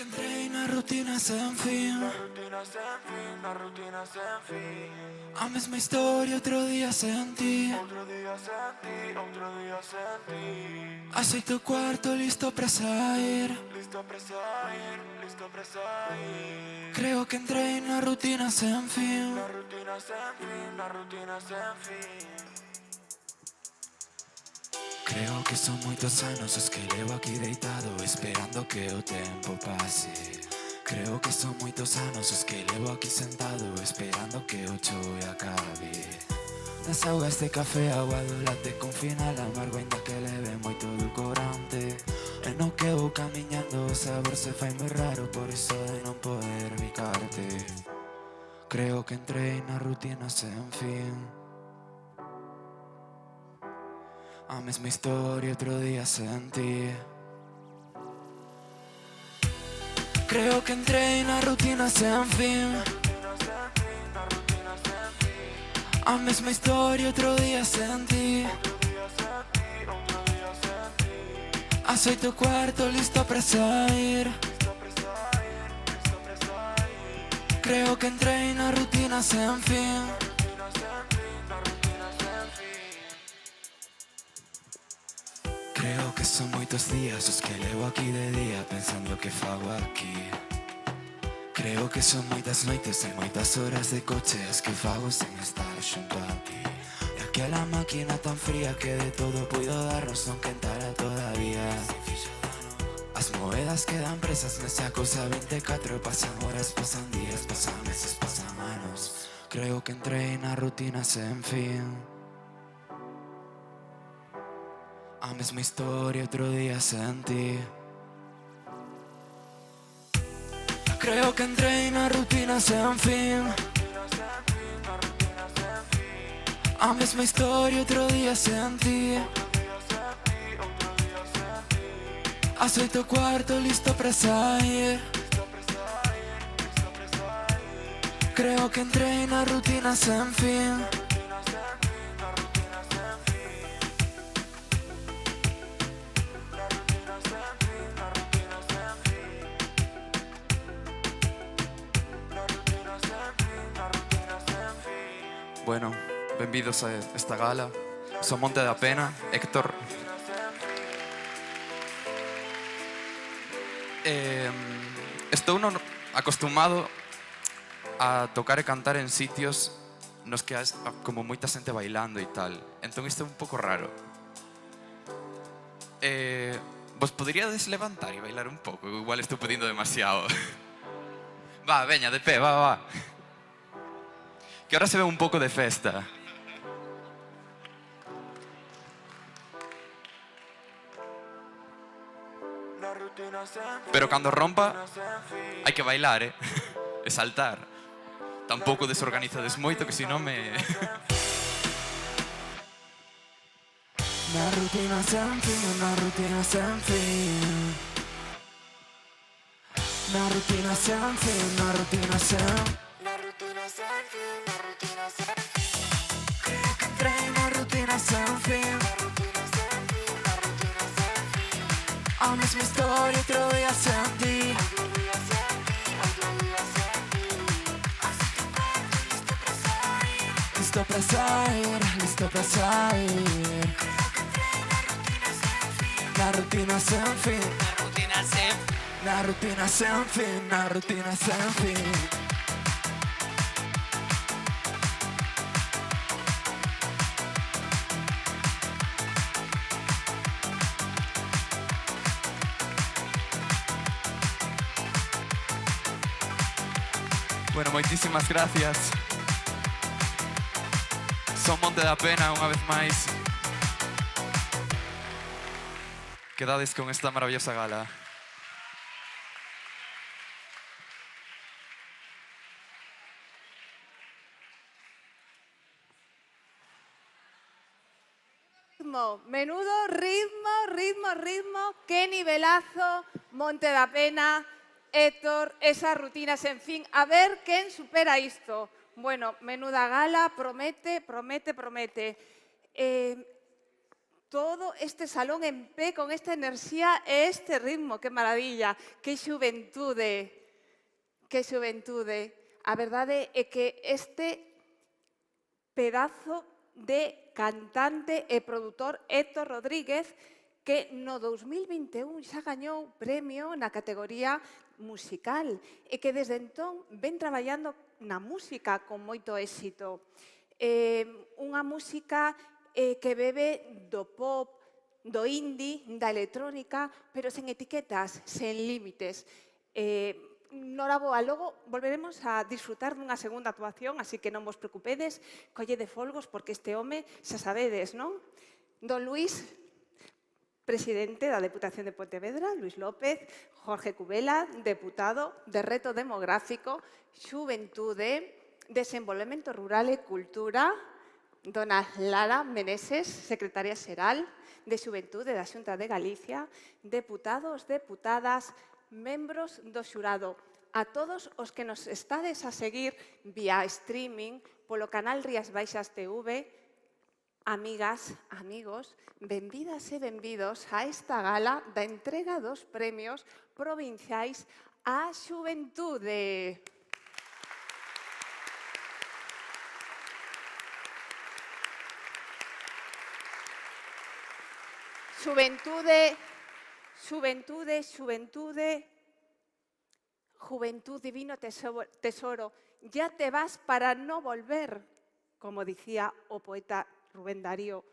que entrena rutinas sen fin. La rutina sen fin. A mesma historia, outro día sen ti. Outro día sen ti, outro día sen ti. Aceito o cuarto, listo pra sair. Listo pra sair, listo pra sair. Creo que entrei na rutina sen fin. La rutina sen fin, la rutina sen fin. Creo que son moitos anos os que levo aquí deitado, esperando que o tempo pase. Creo que son moitos anos os que levo aquí sentado, esperando que o chove acabe. Nas augas de café, agua do latte con final amargo, ainda que leve moito edulcorante. E no que vou camiñando o sabor se fai moi raro, por iso de non poder bicarte. Creo que entrei na rutina sen fin. A mesma historia, outro día sen ti. Creo que entrei na rutina sen fin. La rutina sen fin. A mesma historia, outro día sen ti. Outro día sen ti, outro día sen ti. Ás 8 o cuarto, listo pra sair. Listo pra sair, listo pra sair. Creo que entrei na rutina sen fin. La rutina sen fin, la rutina sen fin. Creo que son moitos días os que levo aquí de día pensando que fago aquí. Creo que son moitas noites e moitas horas de coche as que fago sen estar xunto a ti. E aquela máquina tan fría que de todo puido darnos non quentara todavía. As moedas quedan presas nesa cousa 24. Pasan horas, pasan días, pasan meses, pasan anos. Creo que entrei na rutina sen fin. A mesma historia, outro día sen ti. Creo que entrei na rutina sen fin. La rutina sen fin. A mesma historia, outro día sen ti. Outro día sen ti, outro día sen ti. Ás 8 o cuarto, listo pra sair. Listo pra sair, listo pra sair. Creo que entrei na rutina sen fin. La rutina sen fin, la rutina sen fin. La rutina sen fin, la rutina sen fin. La rutina sen fin, la rutina sen fin. Bueno, benvidos a esta gala. Son Monte da Pena, Héctor. Estou non acostumado a tocar e cantar en sitios nos que hai como moita xente bailando e tal. Entón isto é un pouco raro. Vos poderíades levantar e bailar un pouco? Igual estou pedindo demasiado. Va, veña, de pé, va. Que ahora se ve un pouco de festa. La rutina sen fin. Pero cando rompa, La rutina sen fin. hai que bailar, e saltar. Tampouco desorganizades moito, que senón me... Na rutina sen fin, na rutina sen fin. Na rutina sen fin, na rutina sen. La rutina sen fin, la rutina sen fin. Creo que entrei na rutina sen fin. La rutina sen fin, la rutina sen fin. A mesma historia, outro día sen ti. Outro día sen ti, outro día sen ti. Listo pra sair, listo pra sair. Na rutina sen fin. Na rutina sen fin, na rutina sen fin. Bueno, moitísimas gracias. Son Monte da Pena, unha vez máis. Quedades con esta maravillosa gala. Menudo ritmo, qué nivelazo, Monte da Pena, Héctor, esa rutina sen fin. A ver quen supera isto. Bueno, menuda gala, promete. todo este salón en pé con esta enerxía e este ritmo, que maravilla, que xuventude, que xuventude. A verdade é que este pedazo de cantante e produtor Héctor Rodríguez, que no 2021 xa gañou premio na categoría musical e que desde entón ven traballando na música con moito éxito. Unha música que bebe do pop, do indie, da electrónica, pero sen etiquetas, sen límites. Nora Boa, logo volveremos a disfrutar dunha segunda actuación, así que non vos preocupedes, collede folgos, porque este home xa sabedes, non? Don Luís, presidente da Deputación de Pontevedra, Luís López, Jorge Cubela, deputado de Reto Demográfico, Xuventude, Desenvolvemento Rural e Cultura, dona Lara Meneses, secretaria xeral de Xuventude da Xunta de Galicia, deputados, deputadas, membros do xurado, a todos os que nos estades a seguir vía streaming polo canal Rías Baixas TV, amigas, amigos, benvidas e benvidos a esta gala da entrega dos premios provinciais á xuventude. Xuventude, xuventude, xuventude, juventud divino tesoro, ya te vas para no volver, como dicía o poeta Rubén Darío.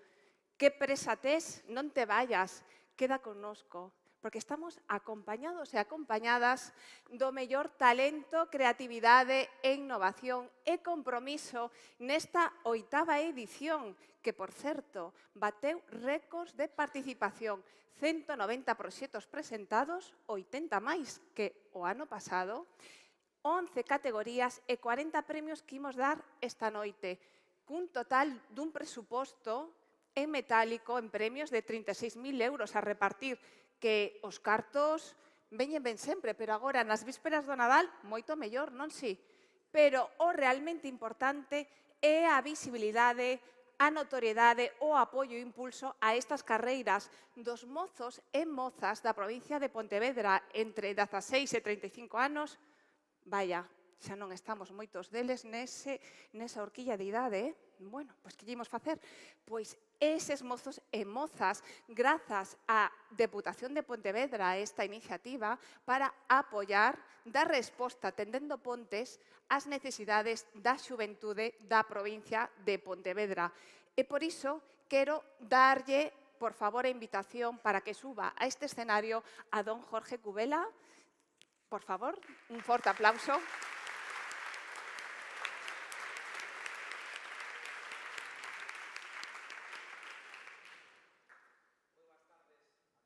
Que presa tes, non te vayas, queda connosco, porque estamos acompañados e acompañadas do mellor talento, creatividade e innovación e compromiso nesta 8ª edición, que, por certo, bateu récords de participación. 190 proxectos presentados, 80 máis que o ano pasado, 11 categorías e 40 premios que imos dar esta noite, cun total dun presuposto en metálico en premios de 36.000 euros a repartir, que os cartos veñen ben sempre, pero agora nas vísperas do Nadal moito mellor, non si? Pero o realmente importante é a visibilidade, a notoriedade, o apoio e impulso a estas carreiras dos mozos e mozas da provincia de Pontevedra entre 16 e 35 anos. Vaya, xa non estamos moitos deles nesa horquilla de idade, Bueno, pois que lle imos facer? Pois eses mozos e mozas, grazas á Deputación de Pontevedra a esta iniciativa, para apoiar, dar resposta tendendo pontes ás necesidades da xuventude da provincia de Pontevedra. E por iso quero darlle, por favor, a invitación para que suba a este escenario a don Jorge Cubela. Por favor, un forte aplauso.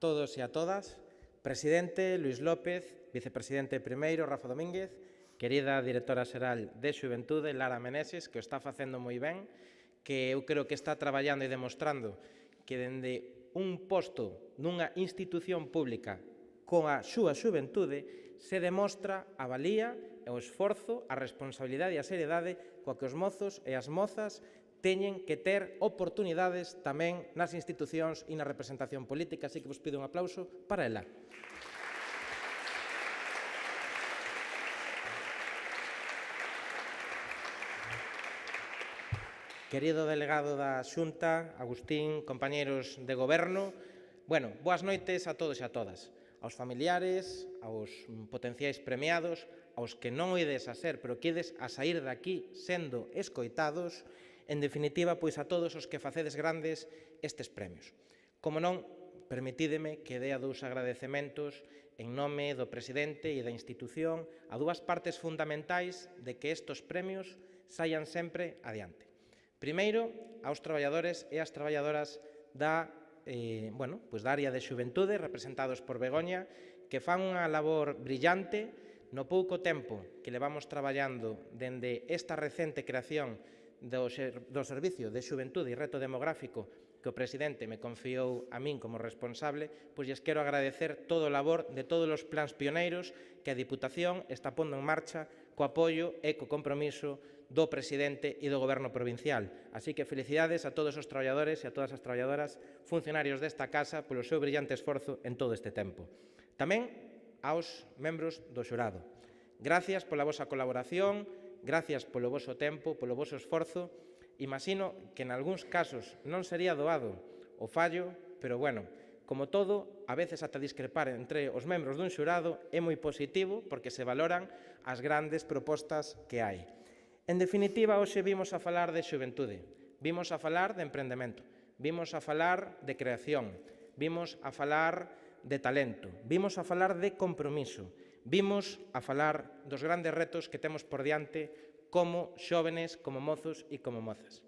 Todos e a todas, presidente Luís López, vicepresidente primeiro Rafa Domínguez, querida directora xeral de Xuventude Lara Meneses, que o está facendo moi ben, que eu creo que está traballando e demostrando que dende un posto nunha institución pública con a súa xuventude se demostra a valía, o esforzo, a responsabilidade e a seriedade coa que os mozos e as mozas teñen que ter oportunidades tamén nas institucións e na representación política, así que vos pido un aplauso para ela. Querido delegado da Xunta, Agustín, compañeiros de goberno, boas noites a todos e a todas, aos familiares, aos potenciais premiados, aos que non oides a ser, pero que ides a sair daqui sendo escoitados, en definitiva, pois a todos os que facedes grandes estes premios. Como non, permitídeme que dea dous agradecementos en nome do presidente e da institución a dúas partes fundamentais de que estes premios saian sempre adiante. Primeiro, aos traballadores e as traballadoras da área de xuventude, representados por Begoña, que fan unha labor brillante no pouco tempo que levamos traballando dende esta recente creación do Servicio de Xuventude e Reto Demográfico que o presidente me confiou a min como responsable, pois lles quero agradecer todo o labor de todos os plans pioneiros que a Diputación está pondo en marcha co apoio e co compromiso do presidente e do goberno provincial. Así que felicidades a todos os traballadores e a todas as traballadoras funcionarios desta casa polo seu brillante esforzo en todo este tempo. Tamén aos membros do xurado. Gracias pola vosa colaboración, gracias polo voso tempo, polo voso esforzo. Imagino que en algúns casos non sería doado o fallo, pero bueno, como todo, a veces ata discrepar entre os membros dun xurado é moi positivo porque se valoran as grandes propostas que hai. En definitiva, hoxe vimos a falar de xuventude, vimos a falar de emprendemento, vimos a falar de creación, vimos a falar de talento, vimos a falar de compromiso, vimos a falar dos grandes retos que temos por diante como xóvenes, como mozos e como mozas.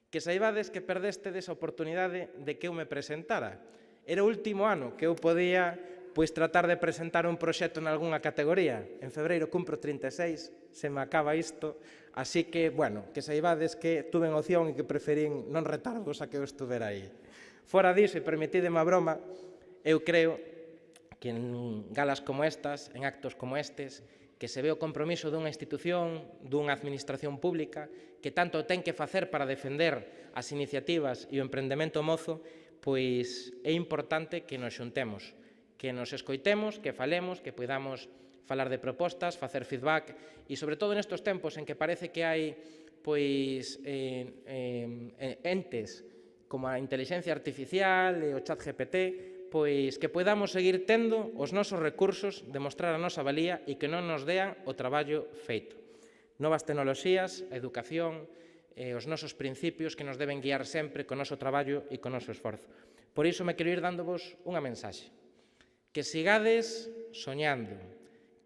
Que saibades que perdestedes a oportunidade de que eu me presentara. Era o último ano que eu podía tratar de presentar un proxecto en algunha categoría. En febreiro cumpro 36, se me acaba isto, así que, bueno, que saibades que tuve en opción e que preferín non retarvos a que eu estuvera aí. Fora diso, e permitideme a broma, eu creo que en galas como estas, en actos como estes, que se ve o compromiso dunha institución, dunha administración pública, que tanto ten que facer para defender as iniciativas e o emprendemento mozo, pois é importante que nos xuntemos, que nos escoitemos, que falemos, que podamos falar de propostas, facer feedback e, sobre todo, nestes tempos en que parece que hai entes como a inteligencia artificial e o chat GPT, pois que podamos seguir tendo os nosos recursos, demostrar a nosa valía e que non nos dean o traballo feito. Novas tecnoloxías, a educación, os nosos principios que nos deben guiar sempre co noso traballo e co noso esforzo. Por iso me quero ir dándovos unha mensaxe. Que sigades soñando,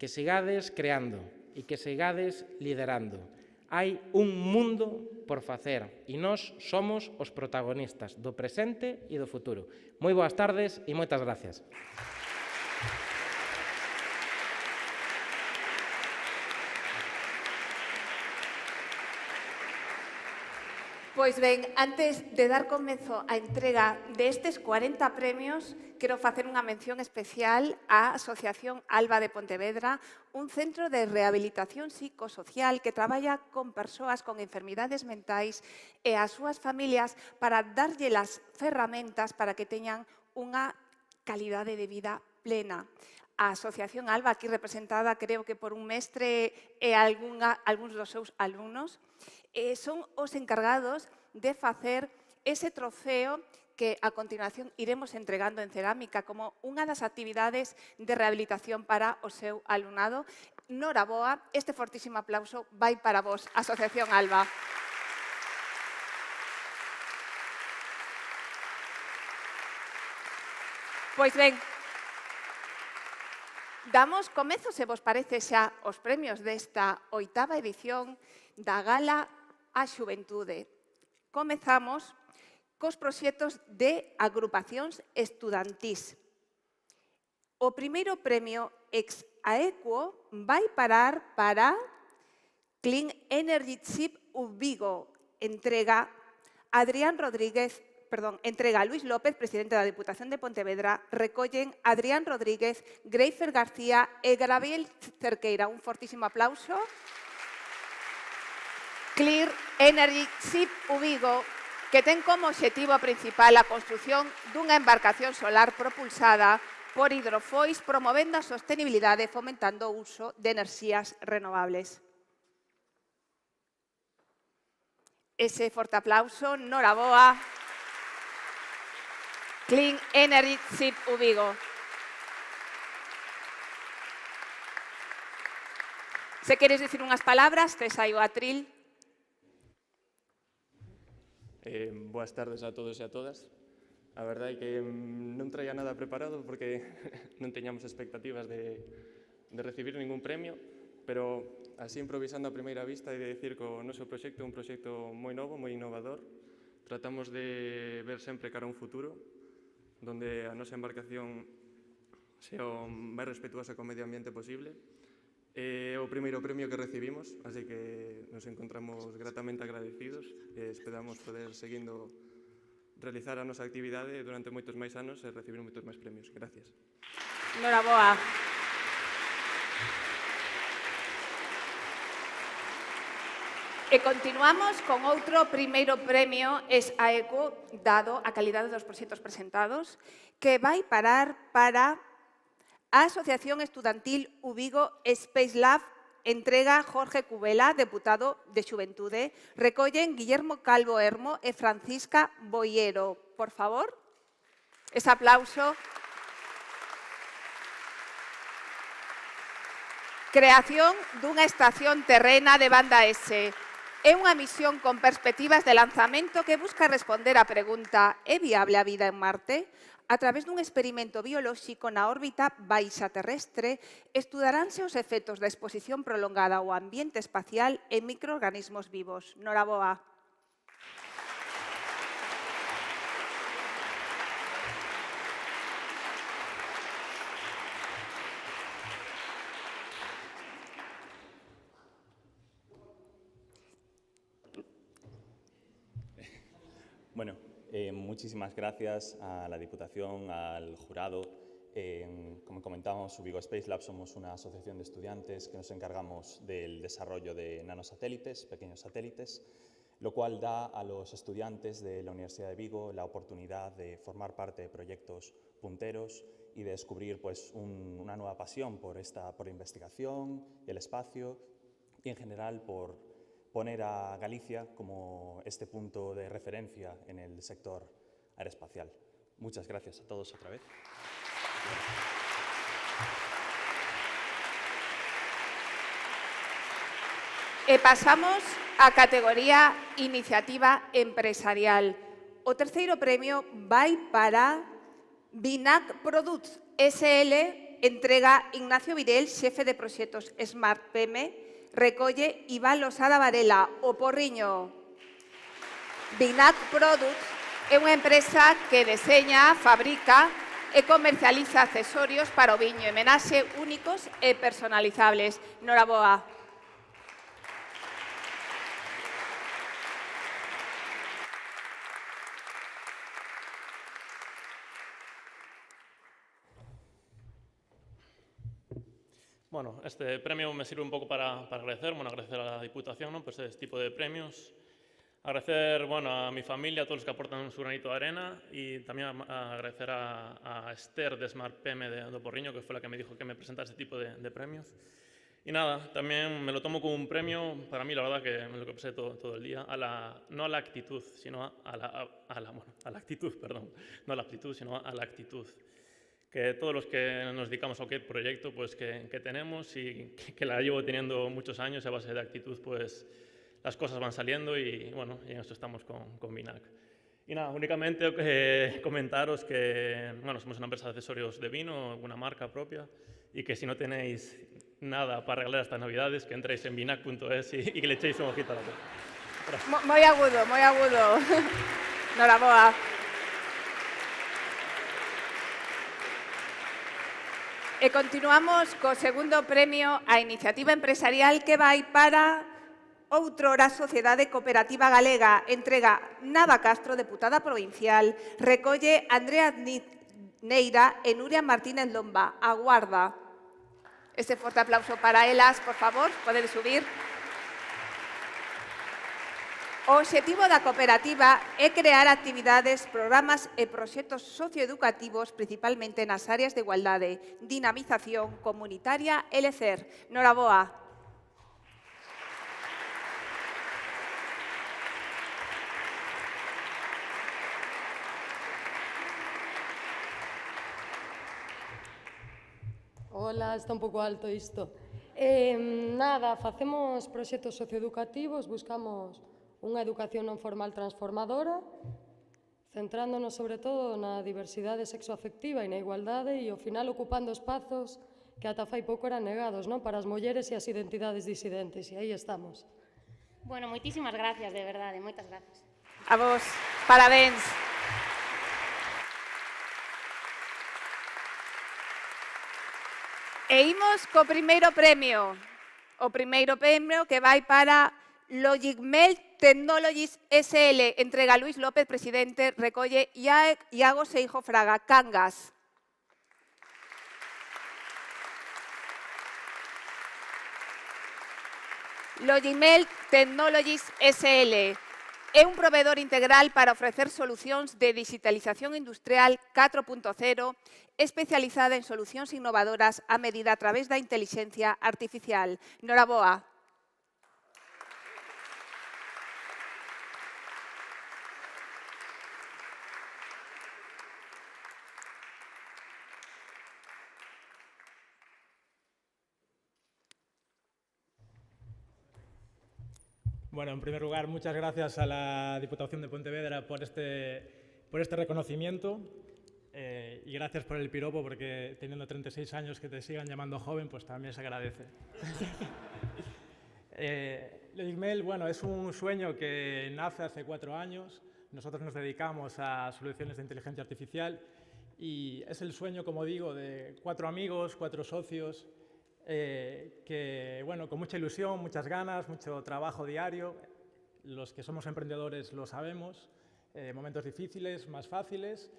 que sigades creando e que sigades liderando. Hai un mundo por facer e nós somos os protagonistas do presente e do futuro. Moi boas tardes e moitas gracias. Pois ben, antes de dar comezo á entrega destes 40 premios, quero facer unha mención especial á Asociación Alba de Pontevedra, un centro de rehabilitación psicosocial que traballa con persoas con enfermidades mentais e as súas familias para darlle as ferramentas para que teñan unha calidade de vida plena. A Asociación Alba, aquí representada creo que por un mestre e algúns dos seus alumnos, son os encargados de facer ese trofeo que a continuación iremos entregando en cerámica como unha das actividades de rehabilitación para o seu alumnado. Noraboa, este fortísimo aplauso vai para vos, Asociación Alba. Pois ben, damos comezo, se vos parece xa, os premios desta 8ª edición da Gala á Xuventude. Comezamos cos proxectos de agrupacións estudantís. O primeiro premio ex aequo vai parar para Clean Energy Chip Vigo, entrega Luis López, presidente da Deputación de Pontevedra, recollen Adrián Rodríguez, Greifer García e Gabriel Cerqueira. Un fortísimo aplauso. Clear Energy Chip Vigo, que ten como obxectivo principal a construción dunha embarcación solar propulsada por hidrofois, promovendo a sostenibilidade e fomentando o uso de enerxías renovables. Ese forte aplauso, noraboa. Clean Energy Chip Vigo. Se queres dicir unhas palabras, tes aí o atril. Boas tardes a todos e a todas. A verdade é que non traía nada preparado porque non teñamos expectativas de recibir ningún premio, pero así improvisando a primeira vista e de dicir que o noso proxecto é un proxecto moi novo, moi innovador. Tratamos de ver sempre cara a un futuro donde a nosa embarcación sea o máis respetuosa co medio ambiente posible. É o primeiro premio que recibimos, así que nos encontramos gratamente agradecidos e esperamos poder seguindo realizar a nosa actividade durante moitos máis anos e recibir moitos máis premios. Gracias. Noraboa. E continuamos con outro primeiro premio es a ECO, dado a calidade dos proxectos presentados, que vai parar para a Asociación Estudantil Uvigo Space Lab, entrega Jorge Cubela, deputado de Xuventude, recollen Guillermo Calvo Hermo e Francisca Boiero. Por favor, ese aplauso. Creación dunha estación terrena de banda S. É unha misión con perspectivas de lanzamento que busca responder á pregunta: é viable a vida en Marte? A través dun experimento biolóxico na órbita baixa terrestre, estudaránse os efectos da exposición prolongada ao ambiente espacial en microorganismos vivos. Noraboa. Bueno, muchísimas gracias a la Diputación, al jurado. Como comentábamos, Uvigo Space Lab somos una asociación de estudiantes que nos encargamos del desarrollo de nanosatélites, pequeños satélites, lo cual da a los estudiantes de la Universidad de Vigo la oportunidad de formar parte de proyectos punteros y de descubrir pues, una nueva pasión por la investigación, el espacio y en general por poner a Galicia como este punto de referencia en el sector aeroespacial. Muchas gracias a todos otra vez. E pasamos á categoría Iniciativa Empresarial. O terceiro premio vai para Binac Products SL, entrega Ignacio Videl, xefe de proxectos Smart PM, recolle Iván Losada Varela, o porriño. Binac Products é unha empresa que deseña, fabrica e comercializa accesorios para o viño e menaxe únicos e personalizables. Noraboa. Bueno, este premio me sirve un poco para agradecer, agradecer a la Diputación, ¿no? Pues este tipo de premios. Agradecer a mi familia, a todos los que aportan su granito de arena y también agradecer a Esther de Smart PM de Porriño, que fue la que me dijo que me presentara este tipo de premios. Y nada, también me lo tomo como un premio, para mí la verdad que me lo que pasé todo el día, no a la actitud, sino a la actitud, perdón, no a la aptitud, sino a la actitud. Que todos los que nos dedicamos a cualquier proyecto pues, que tenemos y que la llevo teniendo muchos años y a base de actitud, pues las cosas van saliendo y bueno, y en esto estamos con Binac. Y nada, únicamente comentaros que somos una empresa de accesorios de vino, una marca propia, y que si no tenéis nada para regalar estas navidades, que entréis en binac.es y que le echéis un ojito a la cosa. Moi agudo, moi agudo. Noraboa. E continuamos co segundo premio a Iniciativa Empresarial que vai para outrora Sociedade Cooperativa Galega, entrega Nava Castro, deputada provincial, recolle Andrea Neira e Nuria Martínez Lomba. Aguarda. Este forte aplauso para elas, por favor, poden subir. O obxectivo da cooperativa é crear actividades, programas e proxectos socioeducativos principalmente nas áreas de igualdade, dinamización comunitaria e lecer. Noraboa. Ola, está un pouco alto isto. Nada, facemos proxectos socioeducativos, buscamos unha educación non formal transformadora, centrándonos sobre todo na diversidade sexoafectiva e na igualdade e ao final ocupando espazos que ata fai pouco eran negados, non? Para as mulleres e as identidades disidentes, e aí estamos. Bueno, moitísimas gracias, de verdade, moitas gracias. A vos, parabéns. E imos co primeiro premio. O primeiro premio que vai para Logicmel Technologies SL, entrega Luis López, presidente, recolle Iago Seijo Fraga, Cangas. Logimel Technologies SL é un proveedor integral para ofrecer solucións de digitalización industrial 4.0 especializada en solucións innovadoras a medida a través da intelixencia artificial. Noraboa. Bueno, en primer lugar, muchas gracias a la Diputación de Pontevedra por este reconocimiento y gracias por el piropo, porque teniendo 36 años que te sigan llamando joven, pues también se agradece. Logimel, bueno, es un sueño que nace hace 4 años. Nosotros nos dedicamos a soluciones de inteligencia artificial y es el sueño, como digo, de 4 amigos, 4 socios, que, bueno, con mucha ilusión, muchas ganas, mucho trabajo diario. Los que somos emprendedores lo sabemos, momentos difíciles, más fáciles,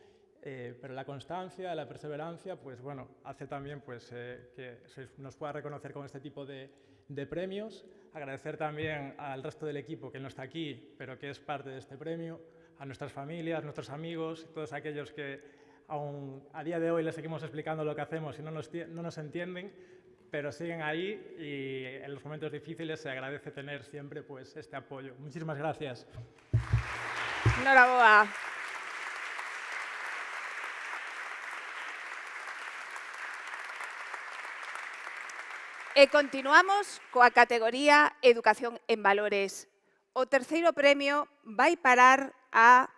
pero la constancia, la perseverancia, pues bueno, hace también pues, que se nos pueda reconocer con este tipo de premios. Agradecer también al resto del equipo que no está aquí, pero que es parte de este premio, a nuestras familias, nuestros amigos, todos aquellos que aún a día de hoy les seguimos explicando lo que hacemos y no nos entienden, pero siguen ahí y en los momentos difíciles se agradece tener siempre pues, este apoyo. Muchísimas gracias. Noraboa. E continuamos coa categoría Educación en Valores. O terceiro premio vai parar a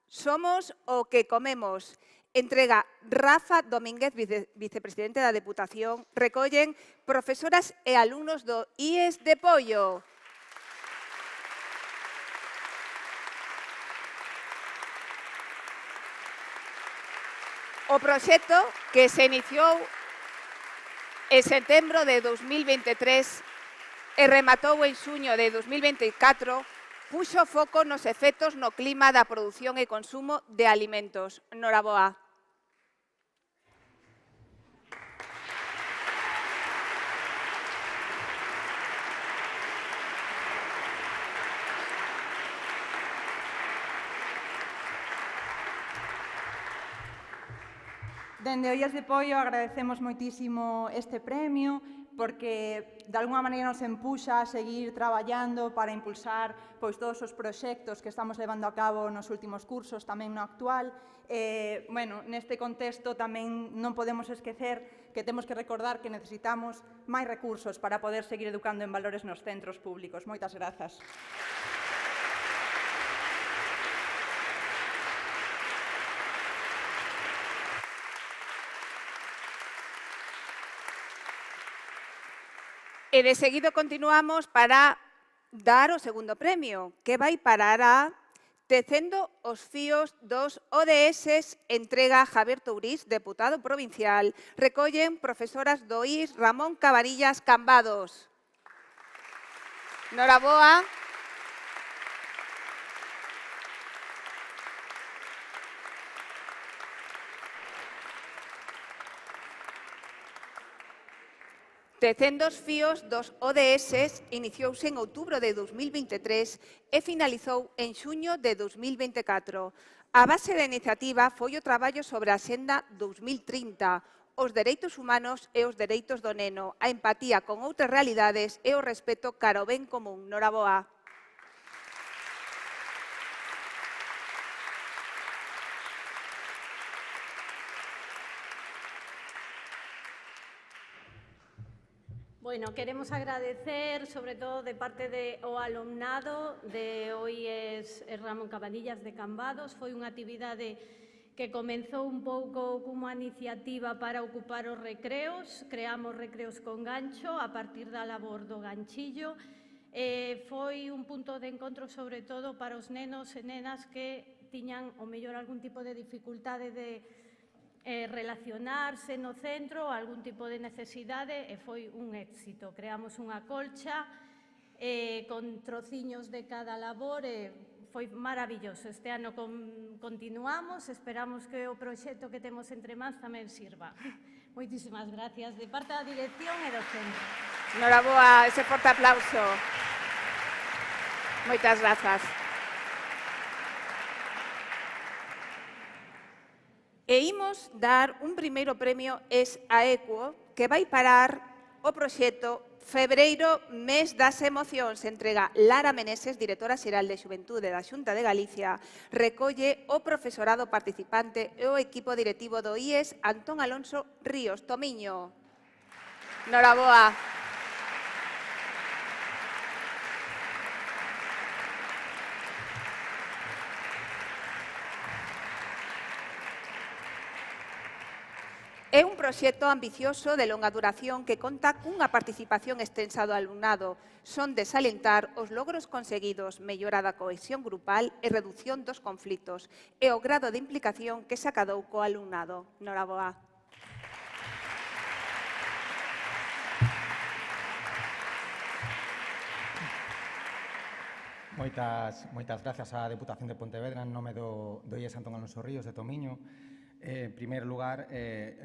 Somos o que comemos. Entrega Rafa Domínguez, vicepresidente da Deputación. Recollen profesoras e alumnos do IES de Pollo. O proxecto que se iniciou en setembro de 2023 e rematou en xuño de 2024 puxo foco nos efectos no clima da produción e consumo de alimentos. Noraboa. Dende o IES de Pollo agradecemos moitísimo este premio porque de alguna maneira nos empuxa a seguir traballando para impulsar pois, todos os proxectos que estamos levando a cabo nos últimos cursos, tamén no actual. Bueno, neste contexto tamén non podemos esquecer que temos que recordar que necesitamos máis recursos para poder seguir educando en valores nos centros públicos. Moitas grazas. E de seguido continuamos para dar o segundo premio, que vai parar a Tecendo os fíos dos ODS, entrega Javier Tourís, deputado provincial. Recollen profesoras do IS Ramón Cabarillas Cambados. Noraboa. Tecendo os fíos dos ODS iniciouse en outubro de 2023 e finalizou en xuño de 2024. A base da iniciativa foi o traballo sobre a Axenda 2030, os dereitos humanos e os dereitos do neno, a empatía con outras realidades e o respeto cara ao ben común. Noraboa. Bueno, queremos agradecer, sobre todo de parte do alumnado de OIES Ramón Cabanillas de Cambados. Foi unha actividade que comenzou un pouco como iniciativa para ocupar os recreos. Creamos recreos con gancho a partir da labor do ganchillo. Foi un punto de encontro, sobre todo, para os nenos e nenas que tiñan, o mellor, algún tipo de dificultade de relacionarse no centro, algún tipo de necesidade, e foi un éxito. Creamos unha colcha con trociños de cada labor e foi maravilloso. Este ano continuamos, esperamos que o proxecto que temos entre mans tamén sirva. Moitísimas gracias de parte da dirección e do centro. Noraboa, ese forte aplauso. Moitas grazas. E imos dar un primeiro premio a Equo que vai parar o proxecto Febreiro, mes das emocións. Entrega Lara Meneses, directora xeral de Xuventude da Xunta de Galicia, recolle o profesorado participante e o equipo directivo do IES Antón Alonso Ríos. Tomiño. Noraboa. É un proxecto ambicioso de longa duración que conta cunha participación extensa do alumnado. Son de salientar os logros conseguidos, mellora da cohesión grupal e reducción dos conflitos e o grado de implicación que se acadou co alumnado. Noraboa. Moitas gracias á Deputación de Pontevedra en nome do IES Antón Alonso Ríos de Tomiño. En primeiro lugar,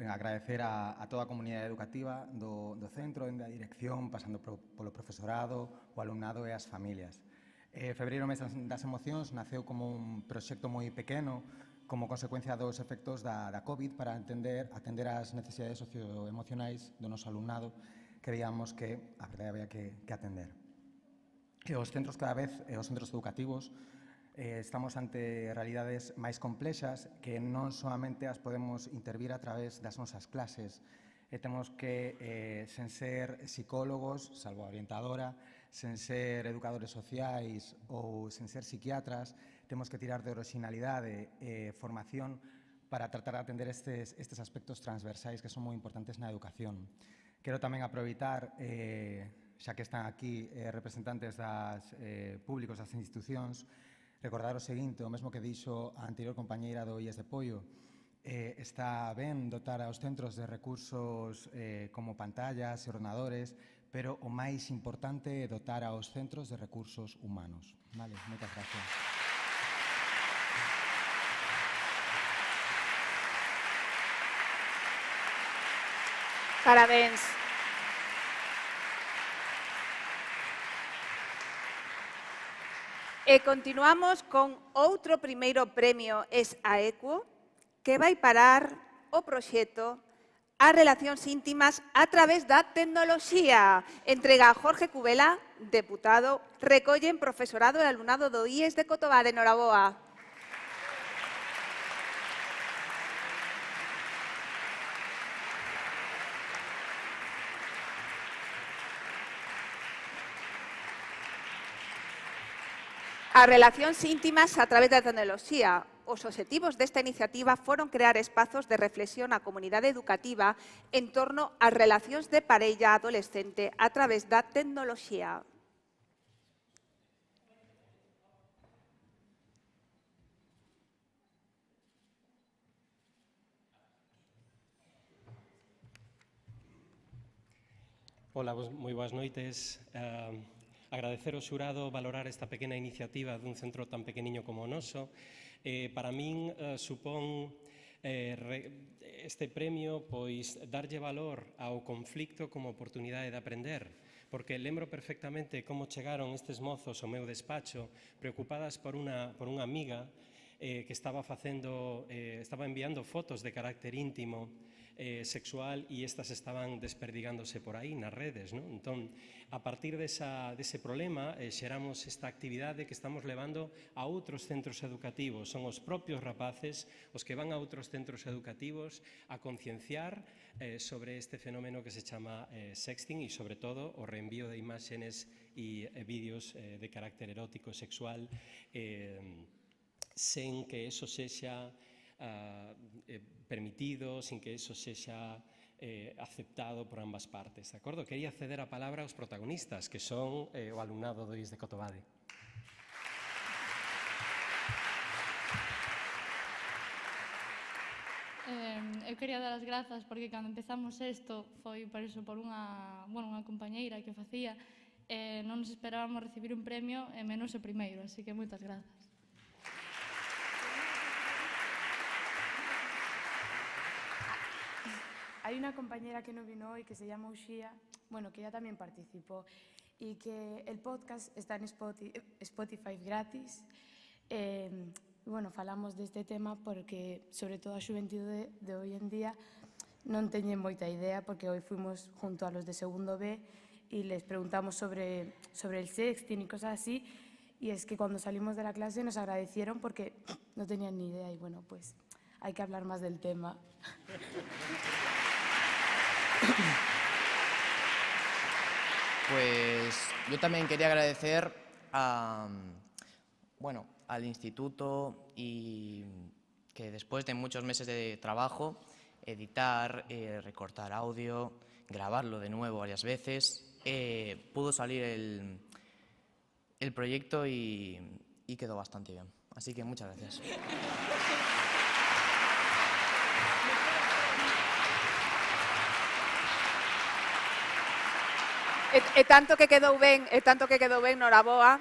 agradecer a toda a comunidade educativa do centro, dende a dirección, pasando polo profesorado, o alumnado e as familias. Febreiro, mes das emocións, naceu como un proxecto moi pequeno, como consecuencia dos efectos da COVID, para atender as necesidades socioemocionais do noso alumnado, que veíamos que, a verdade, había que atender. Os centros cada vez, os centros educativos, estamos ante realidades máis complexas que non solamente as podemos intervir a través das nosas clases. Temos que, sen ser psicólogos, salvo a orientadora, sen ser educadores sociais ou sen ser psiquiatras, temos que tirar de originalidade e formación para tratar de atender estes aspectos transversais que son moi importantes na educación. Quero tamén aproveitar, xa que están aquí representantes públicos das institucións, recordar o seguinte, o mesmo que dixo a anterior compañeira do IES de Poio. Está ben dotar aos centros de recursos como pantallas e ordenadores, pero o máis importante é dotar aos centros de recursos humanos. Vale, moitas gracias. Parabéns. E continuamos con outro primeiro premio a Equo, que vai parar o proxecto As relacións íntimas a través da tecnoloxía. Entrega a Jorge Cubela, deputado, recollen profesorado e alumnado do IES de Cotobade. Noraboa. As relacións íntimas a través da tecnoloxía. Os obxectivos desta iniciativa foron crear espazos de reflexión á comunidade educativa en torno ás relacións de parella adolescente a través da tecnoloxía. Ola, moi boas noites. Agradecer ao xurado valorar esta pequena iniciativa dun centro tan pequeniño como o noso. Para min supón este premio pois darlle valor ao conflicto como oportunidade de aprender, porque lembro perfectamente como chegaron estes mozos ao meu despacho preocupadas por unha amiga que estaba enviando fotos de carácter íntimo sexual e estas estaban desperdigándose por aí nas redes. Entón, a partir dese problema, xeramos esta actividade que estamos levando a outros centros educativos. Son os propios rapaces os que van a outros centros educativos a concienciar sobre este fenómeno que se chama sexting e, sobre todo, o reenvío de imaxes e vídeos de carácter erótico e sexual sen que eso sexa permitido, sin que eso sexa aceptado por ambas partes. De acordo? Quería ceder a palabra aos protagonistas, que son o alumnado do IES de Cotobade. Eu quería dar as grazas porque cando empezamos isto foi por unha compañeira que facía e non nos esperábamos recibir un premio e menos o primeiro, así que moitas grazas. Hay una compañera que no vino hoy que se llama Uxía, bueno, que ella también participó. y que el podcast está en Spotify gratis. Bueno, falamos deste tema porque, sobre todo, a xuventude de hoy en día non teñen moita idea, porque hoy fuimos junto a los de segundo B y les preguntamos sobre el sexting y cosas así, y es que cuando salimos de la clase nos agradecieron porque no tenían ni idea, y bueno, pues hay que hablar más del tema. Pues yo también quería agradecer al instituto, y que después de muchos meses de trabajo, editar, recortar audio, grabarlo de nuevo varias veces, pudo salir el proyecto y quedó bastante bien. Así que muchas gracias. E tanto que quedou ben, noraboa.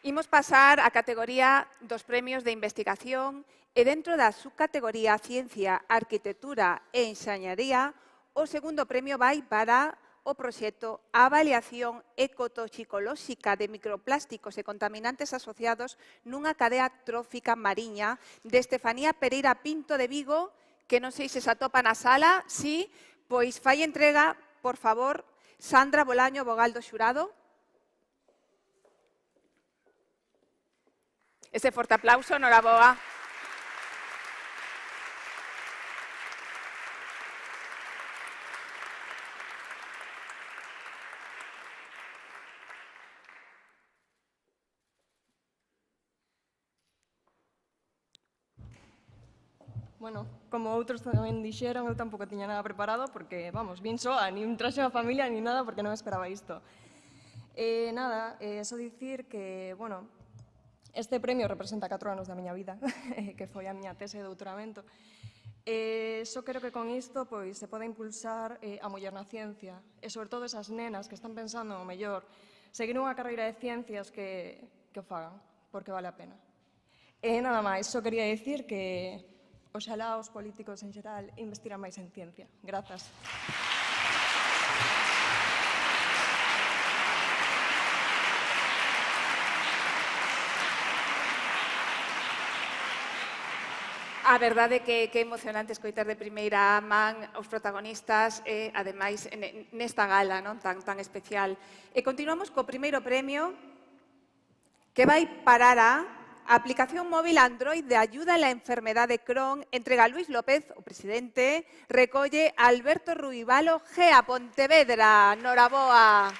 Imos pasar á categoría dos premios de investigación e dentro da subcategoría Ciencia, Arquitectura e Enxeñaría, o segundo premio vai para o proxecto Avaliación ecotoxicolóxica de microplásticos e contaminantes asociados nunha cadea trófica mariña de Estefanía Pereira Pinto de Vigo, que non sei se se atopa na sala. Sí, pois fai entrega, por favor, Sandra Bolaño, vogal do xurado. Ese forte aplauso, noraboa. Bueno, como outros tamén dixeron, eu tampouco tiña nada preparado porque, vamos, vin soa, nin traxe a familia, nin nada, porque non esperaba isto. Só dicir que, bueno, este premio representa 4 anos da miña vida, que foi a miña tese de doutoramento. Só creo que con isto se pode impulsar a muller na ciencia, e sobre todo esas nenas que están pensando o mellor seguir unha carreira de ciencias que o fagan, porque vale a pena. E nada máis, só quería dicir que oxalá os políticos en xeral investiran máis en ciencia. Grazas. A verdade que é emocionante escoitar de primeira man os protagonistas e, ademais, nesta gala tan especial. E continuamos co primeiro premio, que vai parar a aplicación móvil Android de ayuda a la enfermedad de Crohn. Entrega Luis López, o presidente, recolle Alberto Ruibalo, GEA Pontevedra. Noraboa.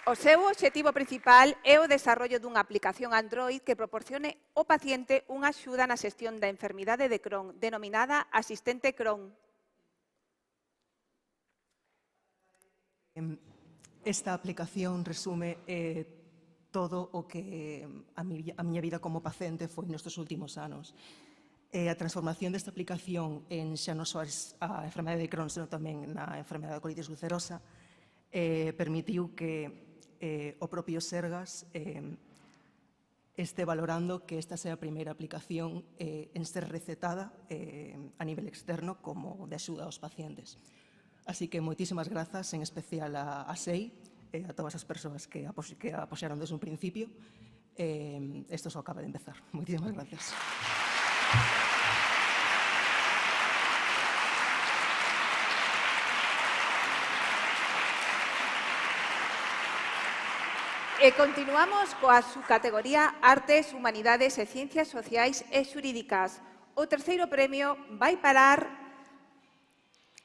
O seu obxectivo principal é o desarrollo dunha aplicación Android que proporcione ao paciente unha axuda na xestión da enfermidade de Crohn, denominada Asistente Crohn. Esta aplicación resume todo o que a miña vida como paciente foi nestes últimos anos. A transformación desta aplicación en xa non só a enfermedade de Crohn, senón tamén na enfermedade de colitis ulcerosa, permitiu que o propio Sergas este valorando que esta sea a primeira aplicación en ser recetada a nivel externo como de axuda aos pacientes. Así que moitísimas grazas, en especial a SEI e a todas as persoas que apoxaron desde un principio. Isto só acaba de empezar. Moitísimas gracias. E continuamos coa subcategoría Artes, Humanidades e Ciencias Sociais e Xurídicas. O terceiro premio vai parar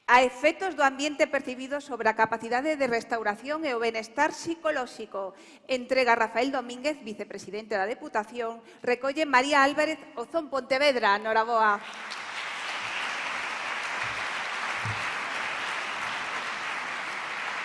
a efectos do ambiente percibidos sobre a capacidade de restauración e o benestar psicolóxico. Entrega Rafael Domínguez, vicepresidente da Deputación, recolle María Álvarez Ozón Pontevedra. Noraboa.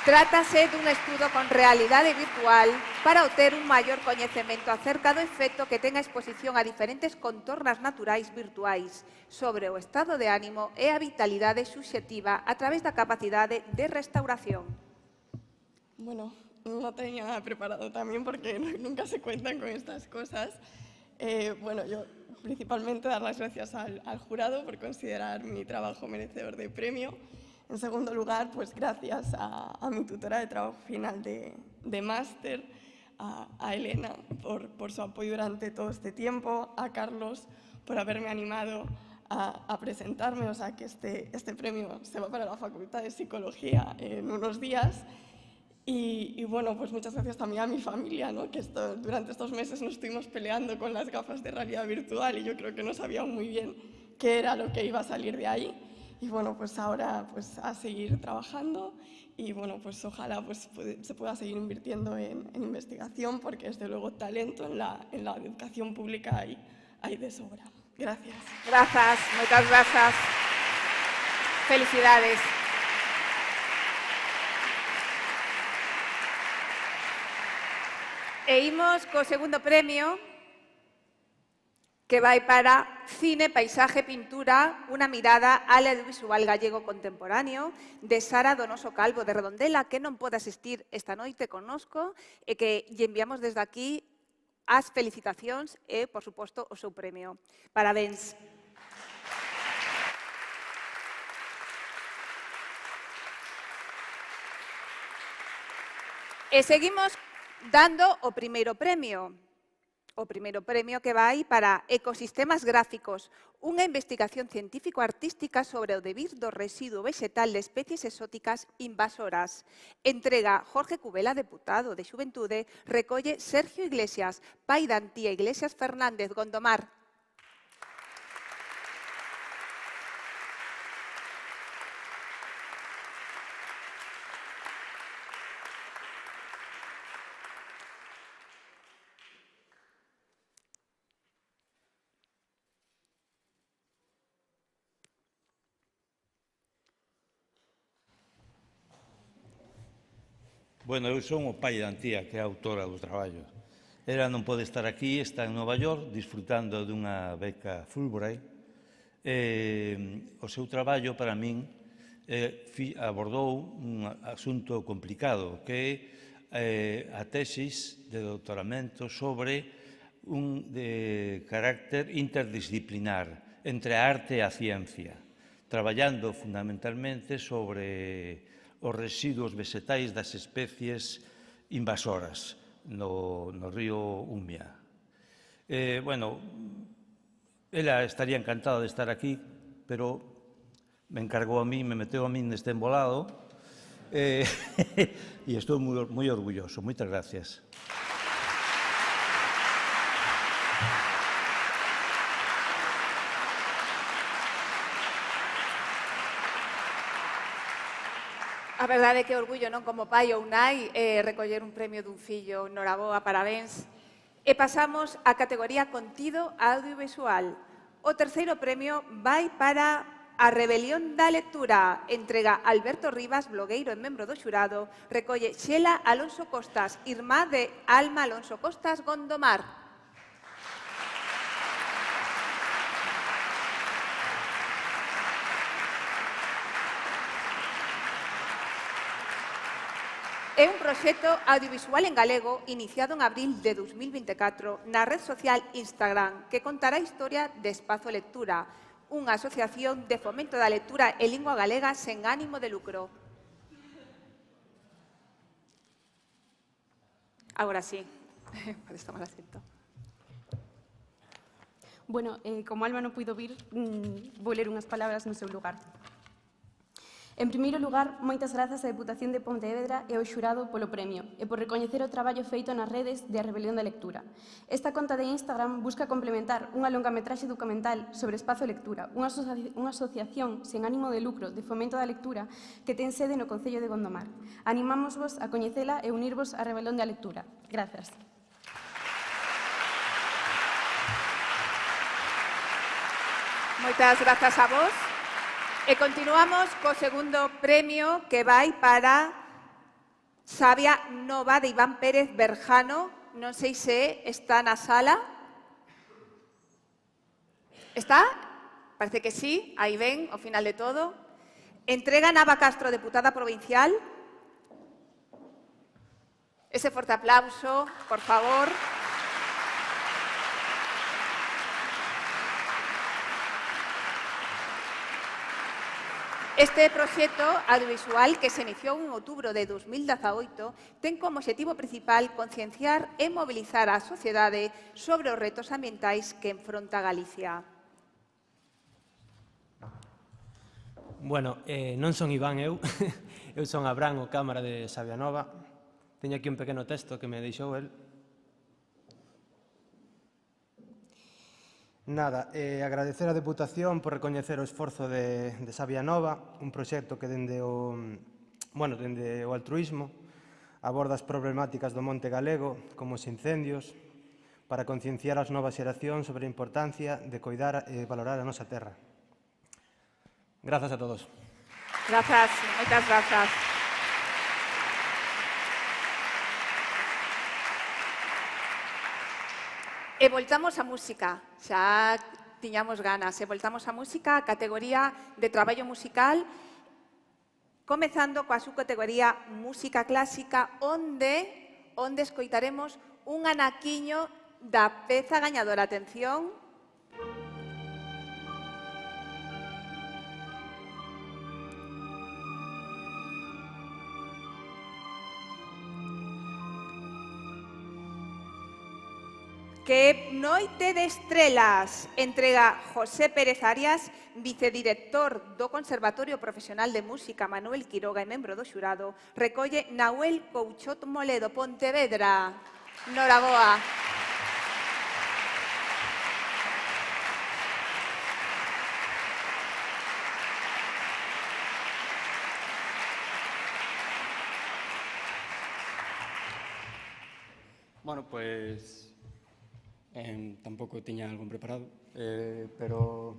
Trátase dun estudo con realidade virtual para obter un maior coñecemento acerca do efecto que ten a exposición a diferentes contornas naturais virtuais sobre o estado de ánimo e a vitalidade subxectiva a través da capacidade de restauración. Bueno, no tenía nada preparado también porque nunca se cuentan con estas cosas. Bueno, yo principalmente dar las gracias al jurado por considerar mi trabajo merecedor de premio. En segundo lugar, pues gracias a mi tutora de trabajo final de máster, a Elena por su apoyo durante todo este tiempo, a Carlos por haberme animado a presentarme, o sea que este premio se va para la Facultad de Psicología en unos días. Y bueno, pues muchas gracias también a mi familia, ¿no? Que durante estos meses nos estuvimos peleando con las gafas de realidad virtual y yo creo que no sabían muy bien qué era lo que iba a salir de ahí. Y bueno, pues ahora pues a seguir trabajando y bueno, pues ojalá pues se pueda seguir invirtiendo en investigación porque desde luego talento en la educación pública hay de sobra. Gracias. Grazas, moitas grazas. Felicidades. E imos co segundo premio, que vai para Cine, Paisaje, Pintura, unha mirada al audiovisual gallego contemporáneo, de Sara Donoso Calvo de Redondela, que non pode asistir esta noite connosco e que lle enviamos desde aquí as felicitacións e, por suposto, o seu premio. Parabéns. E seguimos dando o primeiro premio. O primeiro premio que vai para Ecosistemas Gráficos, unha investigación científico-artística sobre o devir do residuo vexetal de especies exóticas invasoras. Entrega Jorge Cubela, deputado de Xuventude, recolle Sergio Iglesias, pai da Antía Iglesias Fernández, Gondomar. Bueno, eu son o pai da Antía, que é a autora do traballo. Ela non pode estar aquí, está en Nova York, disfrutando dunha beca Fulbright. O seu traballo, para min, abordou un asunto complicado, que é a tesis de doutoramento sobre un de carácter interdisciplinar entre a arte e a ciencia, traballando fundamentalmente sobre os residuos vegetais das especies invasoras no río Umia. Bueno, ela estaría encantada de estar aquí, pero me encargou a mí, me meteu a mí neste embolado e estou moi orgulloso. Moitas gracias. A verdade é que orgullo non como pai ou nai recoller un premio dun fillo. Noraboa, parabéns. E pasamos á categoría contido audiovisual. O terceiro premio vai para a rebelión da lectura. Entrega Alberto Rivas, blogueiro e membro do xurado. Recolle Xela Alonso Costas, irmá de Alma Alonso Costas, Gondomar. É un proxecto audiovisual en galego iniciado en abril de 2024 na red social Instagram que contará a historia de Espazo Lectura, unha asociación de fomento da lectura en lingua galega sen ánimo de lucro. Agora sí, podes tomar asiento. Bueno, como Alma non puido vir, vou ler unhas palabras no seu lugar. En primeiro lugar, moitas grazas á Deputación de Pontevedra e ao xurado polo premio e por recoñecer o traballo feito nas redes de A Rebelión da Lectura. Esta conta de Instagram busca complementar unha longametraxe documental sobre Espazo Lectura, unha asociación sen ánimo de lucro de fomento da lectura que ten sede no Concello de Gondomar. Animámosvos a coñecela e unirvos á Rebelión da Lectura. Grazas. Moitas grazas a vos. E continuamos co segundo premio que vai para Sabia Nova de Iván Pérez Berjano. Non sei se está na sala. Está? Parece que sí. Aí ven, ao final de todo. Entrega Nava Castro, deputada provincial. Ese forte aplauso, por favor. Este proxecto audiovisual, que se iniciou en outubro de 2018, ten como objetivo principal concienciar e mobilizar a sociedade sobre os retos ambientais que enfronta Galicia. Bueno, non son Iván eu, eu son Abraham, o cámara de Sabianova. Teño aquí un pequeno texto que me deixou el. Nada, agradecer a Deputación por recoñecer o esforzo de Sabianova, un proxecto que dende o altruísmo aborda as problemáticas do monte galego, como os incendios, para concienciar as novas xeracións sobre a importancia de coidar e valorar a nosa terra. Grazas a todos. Grazas, moitas grazas. E voltamos á música, xa tiñamos ganas, e voltamos á música, a categoría de traballo musical, comezando coa subcategoría música clásica, onde escoitaremos un anaquiño da peza gañadora. Atención. Que Noite de Estrelas entrega José Pérez Arias, vicedirector do Conservatorio Profesional de Música Manuel Quiroga e membro do xurado, recolle Nahuel Couchot Moledo, Pontevedra. Noraboa. Bueno, pues tampouco tiña algo preparado, pero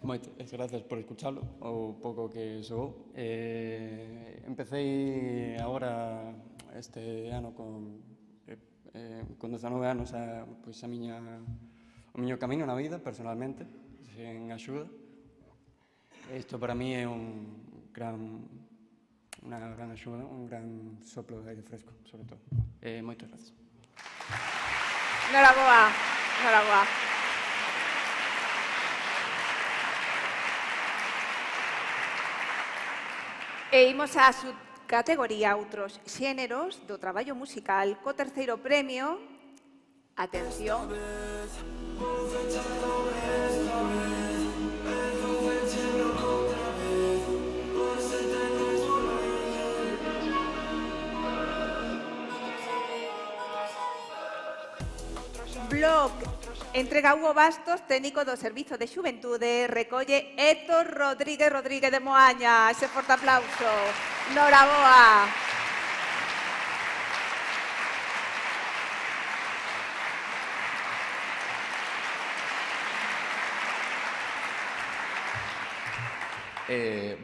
moitas grazas por escuchalo, o pouco que soou. Empecé agora este ano con 19 anos o miño camiño na vida, personalmente, sen axuda. Isto para mí é unha gran axuda, un gran soplo de aire fresco, sobre todo. Moitas grazas. Noraboa, noraboa. E imos á subcategoría outros xéneros do traballo musical co terceiro premio. Atención. Blog entrega Hugo Bastos, técnico do Servizo de Xuventude, recolle Héctor Rodríguez de Moaña. Ese forte aplauso. Noraboa.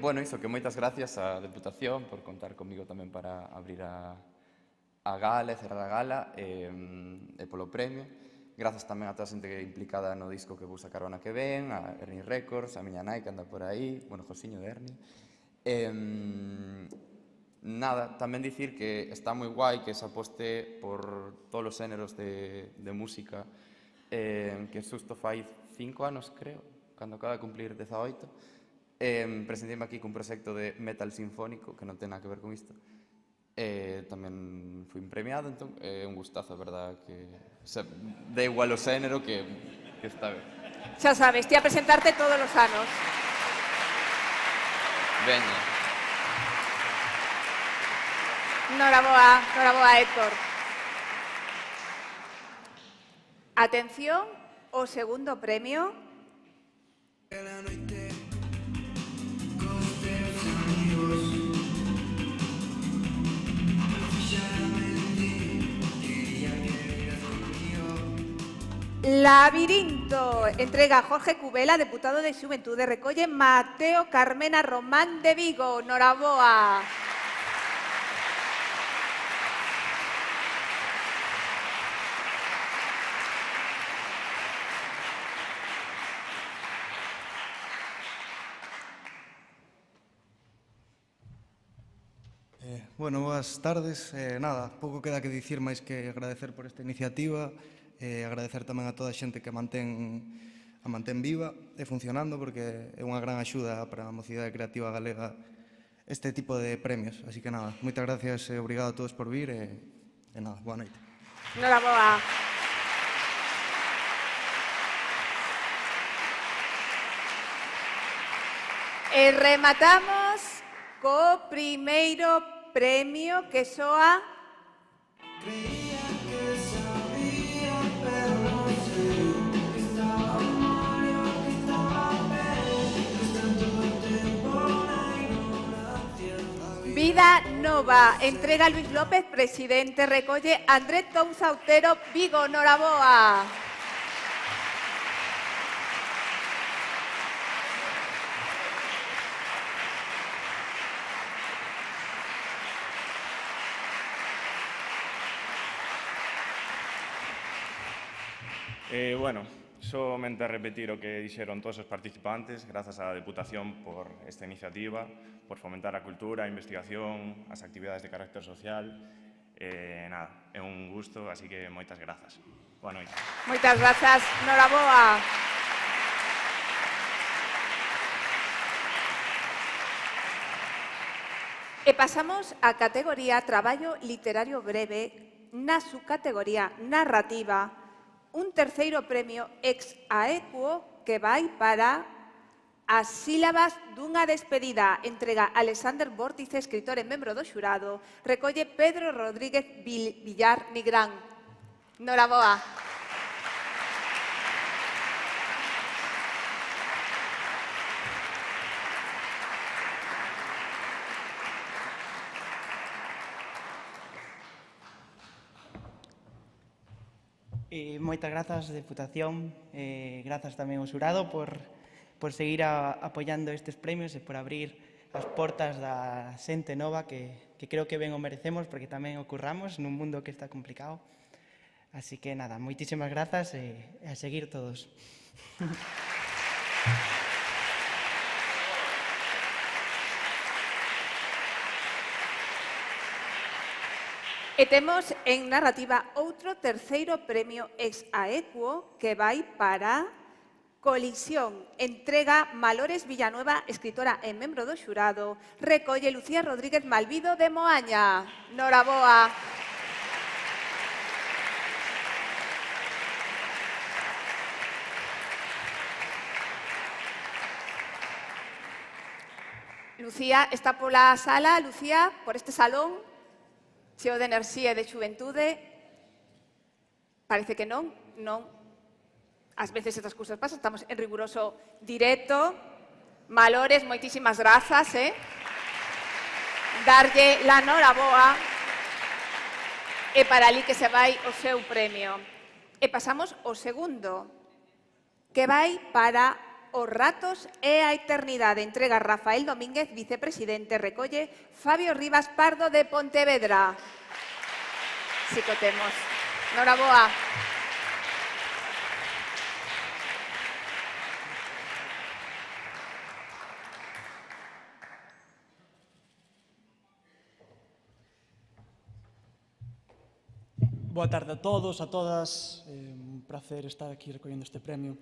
Bueno, iso que moitas gracias á Deputación por contar comigo tamén para abrir a gala e cerrar a gala e polo premio. Grazas tamén a toda a xente implicada no disco que vou sacar o ano que ven, a Ernie Records, a miña nai que anda por aí, bueno, Josiño de Ernie. Nada, tamén dicir que está moi guai que se aposte por todos os xéneros de música, que xusto fai 5 anos, creo, cando acaba de cumplir 18, presenteime aquí cun proxecto de metal sinfónico, que non ten nada que ver con isto. Tamén fui premiado, entón é un gustazo, a verdad, que da igual o xénero que está ben. Xa sabes, ti a presentarte todos os anos. Veña. Noraboa, noraboa, Héctor. Atención, o segundo premio. Labirinto, entrega Jorge Cubela, deputado de Xuventude, recolle Mateo Carmena Román de Vigo. Noraboa. Bueno, boas tardes. Nada, pouco queda que dicir máis que agradecer por esta iniciativa, agradecer tamén a toda a xente que mantén a mantén viva e funcionando, porque é unha gran axuda para a mocidade creativa galega este tipo de premios. Así que nada, moitas gracias e obrigado a todos por vir e nada, boa noite. Noraboa. E rematamos co primeiro premio que soa... Creía que sabía, pero no sé que estaba mal, que estaba bien, está todo el tiempo la ignorancia. Vida Nova, entrega Luis López, presidente, recolle Andrés Touza Otero, Vigo, Noraboa. Bueno, somente repetir o que dixeron todos os participantes, grazas á Deputación por esta iniciativa, por fomentar a cultura, a investigación, as actividades de carácter social. Nada, é un gusto, así que moitas grazas. Boa noite. Moitas grazas, Noraboa. E pasamos á categoría Traballo Literario Breve, na subcategoría Narrativa, un terceiro premio ex aequo que vai para as sílabas dunha despedida. Entrega Alexander Vórtice, escritor e membro do xurado. Recolle Pedro Rodríguez Villar Nigrán. Noraboa. Moitas grazas, Deputación, grazas tamén ao xurado por seguir apoiando estes premios e por abrir as portas da xente nova que creo que ben o merecemos, porque tamén o curramos nun mundo que está complicado. Así que nada, moitísimas grazas e a seguir todos. E temos en narrativa outro terceiro premio ex aequo que vai para Colisión. Entrega Malores Villanueva, escritora e membro do xurado. Recolle Lucía Rodríguez Malvido de Moaña. Noraboa. Lucía está pola sala, Lucía, por este salón. Cheo de enerxía e de xuventude, parece que non. Ás veces estas cousas pasan, estamos en riguroso directo. Malores, moitísimas grazas, Darlle la noraboa. E para ali que se vai o seu premio. E pasamos ao segundo, que vai para Os ratos e a eternidade. Entrega Rafael Domínguez, vicepresidente. Recolle Fabio Rivas Pardo de Pontevedra. Si que o temos. Noraboa. Boa tarde a todos, a todas. Un placer estar aquí recollendo este premio.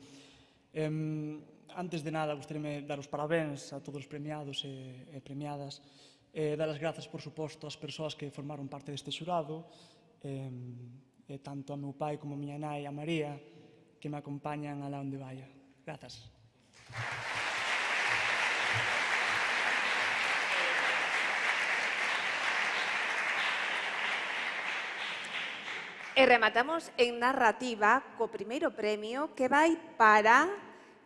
Antes de nada, gustaríame dar os parabéns a todos os premiados e premiadas, dar as grazas, por suposto, ás persoas que formaron parte deste xurado, e tanto a meu pai como a miña nai, a María, que me acompañan alá onde vaya. Grazas. E rematamos en narrativa co primeiro premio que vai para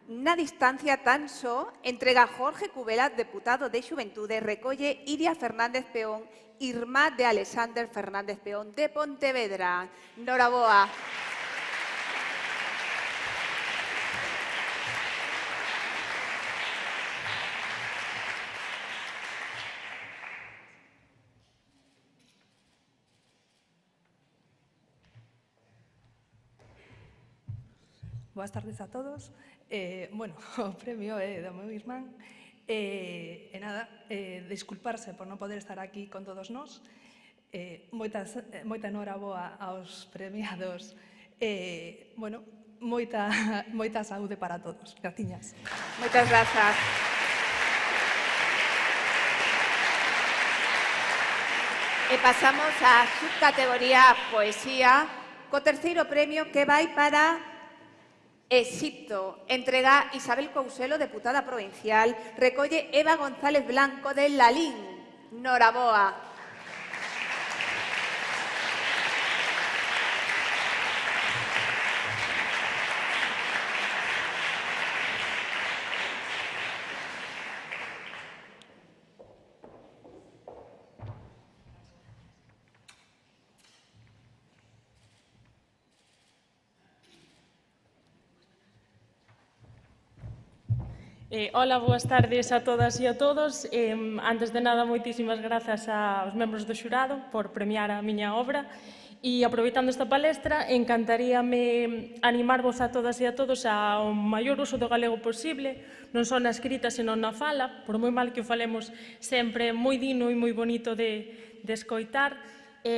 Na distancia tan só. Entrega Jorge Cubela, deputado de Xuventude. Recolle Iria Fernández Peón, irmá de Alexander Fernández Peón de Pontevedra. Noraboa. Boas tardes a todos. Bueno, o premio é do meu irmán. E nada, disculparse por non poder estar aquí con todos nós. Moita enhoraboa aos premiados. Bueno, moita saúde para todos. Graciñas. Moitas grazas. E pasamos á subcategoría Poesía, co terceiro premio que vai para Exipto. Entrega Isabel Couselo, deputada provincial. Recolle Eva González Blanco de Lalín. Noraboa. Hola, boas tardes a todas e a todos. Antes de nada, moitísimas grazas aos membros do xurado por premiar a miña obra. E aproveitando esta palestra, encantaríame animarvos a todas e a todos ao maior uso do galego posible, non só na escrita, senón na fala, por moi mal que o falemos sempre moi dino e moi bonito de escoitar.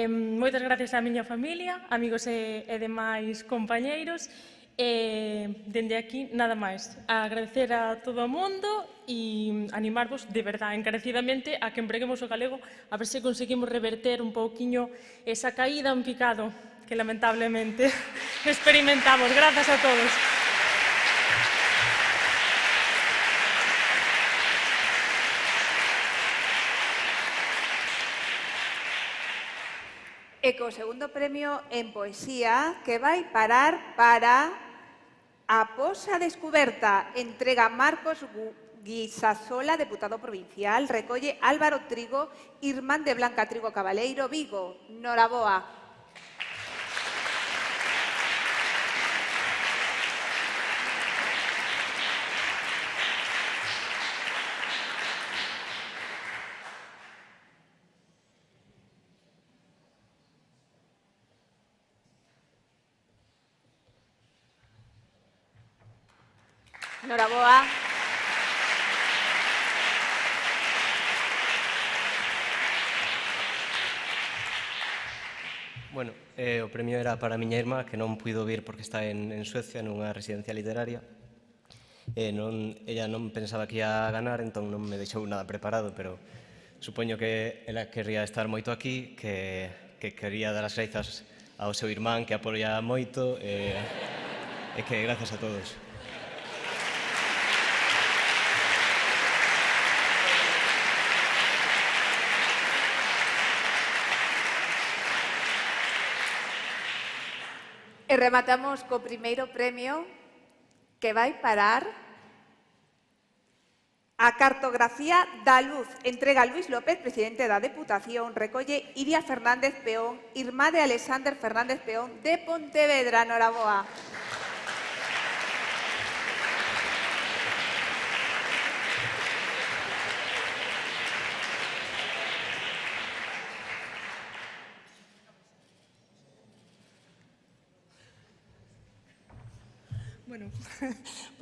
Moitas gracias á miña familia, amigos e demais compañeiros. Dende aquí, nada máis. Agradecer a todo o mundo e animarvos, de verdade, encarecidamente, a que empreguemos o galego, a ver se conseguimos reverter un pouquiño esa caída en picado que lamentablemente experimentamos. Grazas a todos. E co segundo premio en poesía que vai parar para A Posa Descuberta. Entrega Marcos Guisasola, deputado provincial. Recolle Álvaro Trigo, irmán de Blanca Trigo Cabaleiro, Vigo. Noraboa. Noraboa. Bueno, o premio era para a miña irmá, que non puido vir porque está en Suecia, nunha residencia literaria. Ella non pensaba que ia ganar, entón non me deixou nada preparado, pero supoño que ela quería estar moito aquí, que quería dar as grazas ao seu irmán, que apoia moito, e que grazas a todos. E rematamos co primeiro premio que vai parar a cartografía da luz. Entrega Luis López, presidente da Deputación. Recolle Iria Fernández Peón, irmá de Alexander Fernández Peón de Pontevedra. Noraboa. Bueno,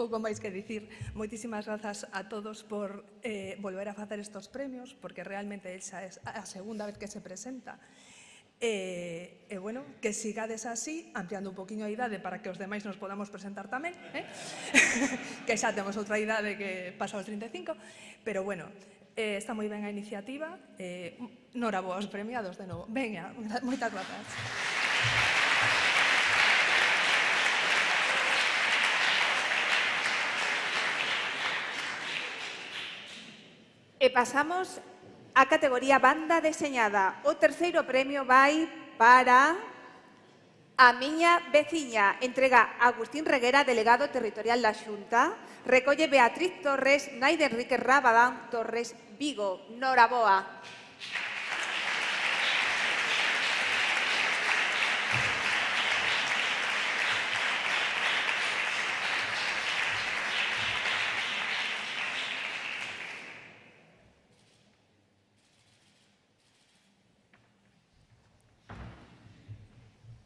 pouco máis que dicir. Moitísimas grazas a todos por volver a facer estes premios, porque realmente xa é a segunda vez que se presenta. E bueno, que sigades así, ampliando un poquinho a idade para que os demais nos podamos presentar tamén, que xa temos outra idade que pasa aos 35, pero bueno, está moi ben a iniciativa. Noraboa aos premiados de novo. Venga, moitas grazas. E pasamos á categoría banda deseñada. O terceiro premio vai para A Miña Veciña. Entrega Agustín Reguera, delegado territorial da Xunta. Recolle Beatriz Torres, nai de Enrique Rabadán Torres, Vigo. Noraboa.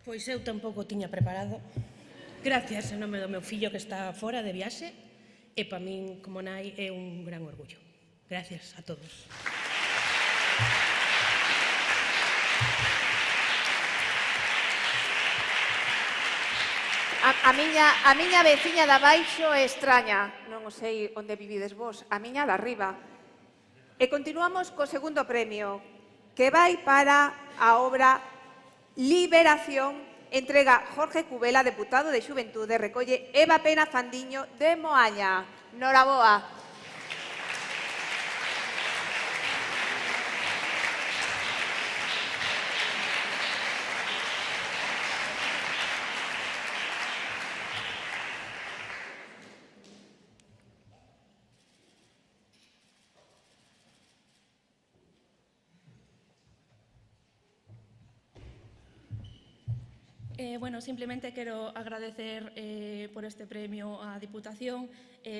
Pois eu tampouco tiña preparado. Gracias en nome do meu fillo que está fora de viaxe e para min, como nai, é un gran orgullo. Gracias a todos. A miña veciña da baixo é extraña, non sei onde vivides vos, a miña da arriba. E continuamos co segundo premio, que vai para a obra Liberación, entrega Jorge Cubela, deputado de Xuventude, recolle Eva Pena Fandiño de Moaña. Noraboa. Bueno, simplemente quero agradecer por este premio á Diputación,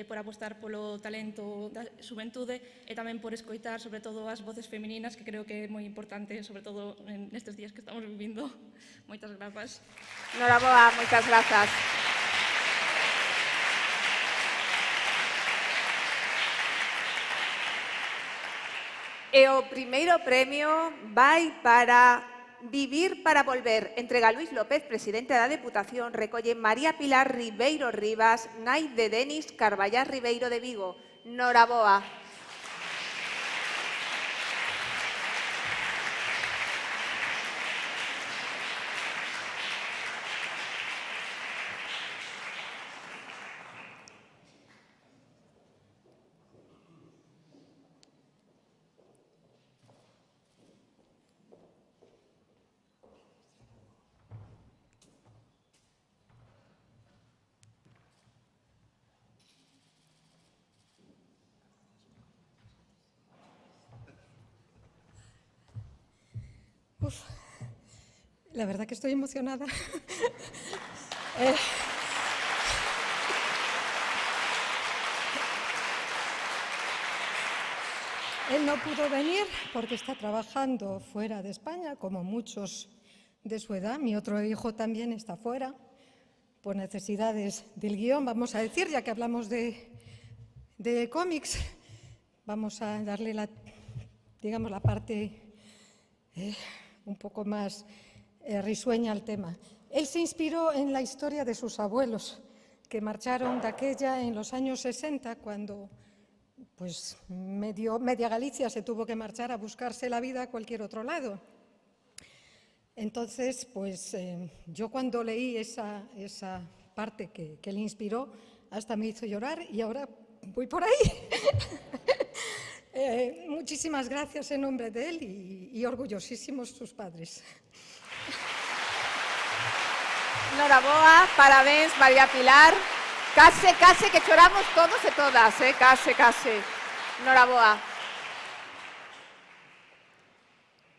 por apostar polo talento da xuventude e tamén por escoitar, sobre todo, as voces femininas, que creo que é moi importante, sobre todo nestes días que estamos vivindo. Moitas grazas. Noraboa, moitas grazas. E o primeiro premio vai para Vivir para volver, entrega Luis López, presidente da Deputación, recolle María Pilar Ribeiro Rivas, nai de Denis Carballás Ribeiro de Vigo. Noraboa. Uf, la verdad que estoy emocionada. Él no pudo venir porque está trabajando fuera de España, como muchos de su edad. Mi otro hijo también está fuera, por necesidades del guión, vamos a decir, ya que hablamos de cómics. Vamos a darle la parte un poco más risueña al tema. Él se inspiró en la historia de sus abuelos, que marcharon de aquella en los años 60, cuando pues, media Galicia se tuvo que marchar a buscarse la vida a cualquier otro lado. Entonces, pues yo cuando leí esa parte que le inspiró, hasta me hizo llorar y ahora voy por ahí. Muchísimas gracias en nombre de él y orgullosísimos sus padres. Noraboa, parabéns, María Pilar. Case que choramos todos e todas, case. Noraboa.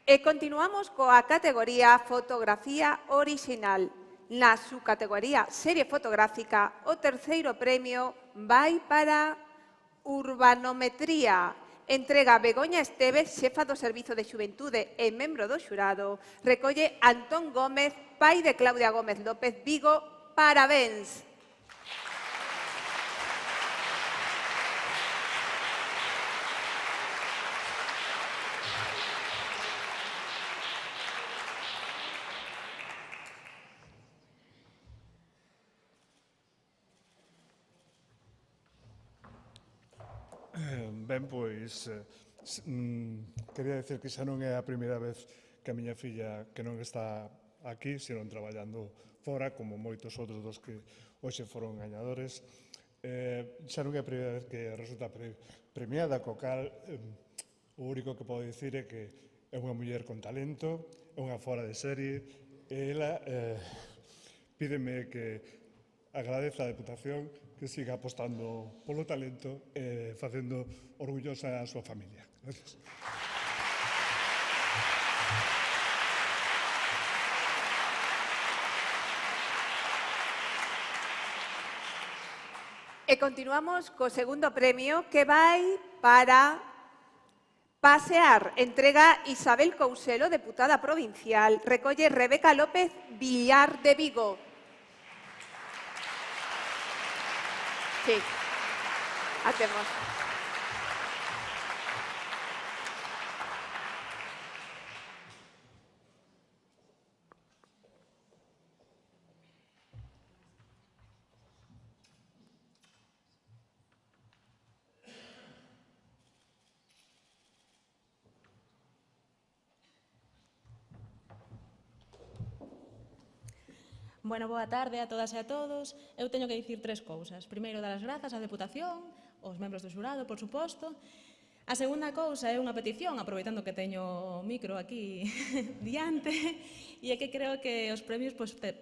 E continuamos coa categoría Fotografía Orixinal. Na subcategoría Serie Fotográfica, o terceiro premio vai para Urbanometría. Entrega Begoña Esteves, xefa do Servizo de Xuventude e membro do xurado. Recolle Antón Gómez, pai de Claudia Gómez López Vigo. Parabéns. Ben, pois, quería decir que xa non é a primeira vez que a miña filla que non está aquí, sino traballando fora, como moitos outros dos que hoxe foron gañadores. Xa non é a primeira vez que resulta premiada, co cal o único que podo dicir é que é unha muller con talento, é unha fora de serie, e ela pídeme que agradeza a Deputación que siga apostando polo talento e facendo orgullosa a súa familia. Gracias. E continuamos co segundo premio que vai para Pasear. Entrega Isabel Couselo, deputada provincial. Recolle Rebeca López Villar de Vigo. Sí, hacemos. Bueno, boa tarde a todas e a todos. Eu teño que dicir tres cousas. Primeiro, dar as grazas á Deputación, aos membros do xurado, por suposto. A segunda cousa é unha petición, aproveitando que teño o micro aquí diante, e é que creo que os premios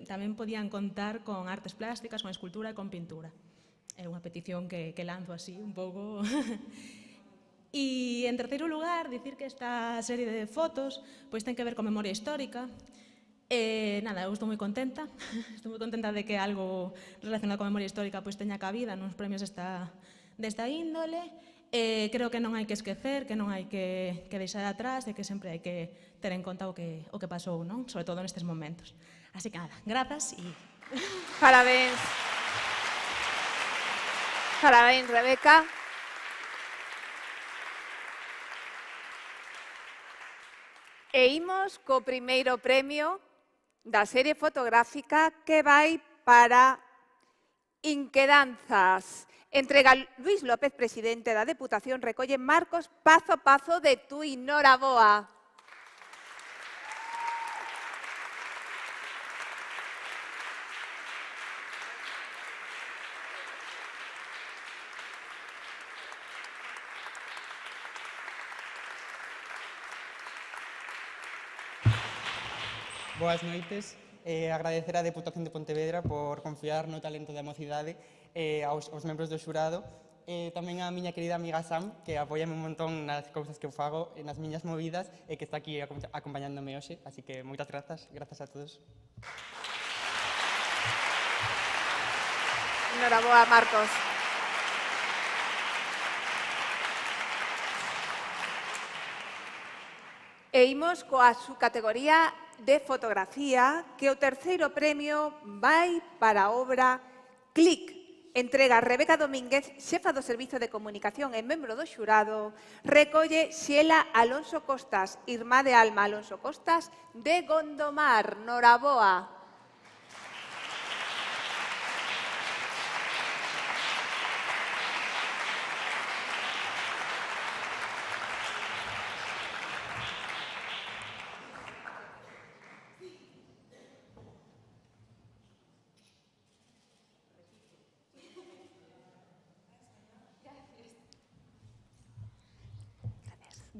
tamén podían contar con artes plásticas, con escultura e con pintura. É unha petición que lanzo así un pouco. E, en terceiro lugar, dicir que esta serie de fotos ten que ver con memoria histórica. Nada, eu estou moi contenta. Estou moi contenta de que algo relacionado con memoria histórica teña cabida nos premios desta índole. Creo que non hai que esquecer, que non hai que deixar atrás, e que sempre hai que ter en conta o que pasou, non? Sobre todo nestes momentos. Así que nada, grazas e... Parabéns. Parabéns, Rebeca. E imos co primeiro premio da serie fotográfica que vai para Inquedanzas. Entrega Luis López, presidente da Deputación, recolle Marcos Pazo Pazo de Tui, Noraboa. Boas noites. Agradecer á Deputación de Pontevedra por confiar no talento da mocidade aos membros do xurado. Tamén á miña querida amiga Sam, que apoiame un montón nas cousas que eu fago, nas miñas movidas, e que está aquí acompañándome hoxe. Así que moitas grazas. Grazas a todos. Noraboa, Marcos. E imos coa subcategoría de fotografía, que o terceiro premio vai para a obra Clic. Entrega Rebeca Domínguez, xefa do Servizo de Comunicación e membro do xurado, recolle Xela Alonso Costas, irmá de Alma Alonso Costas, de Gondomar, Noraboa.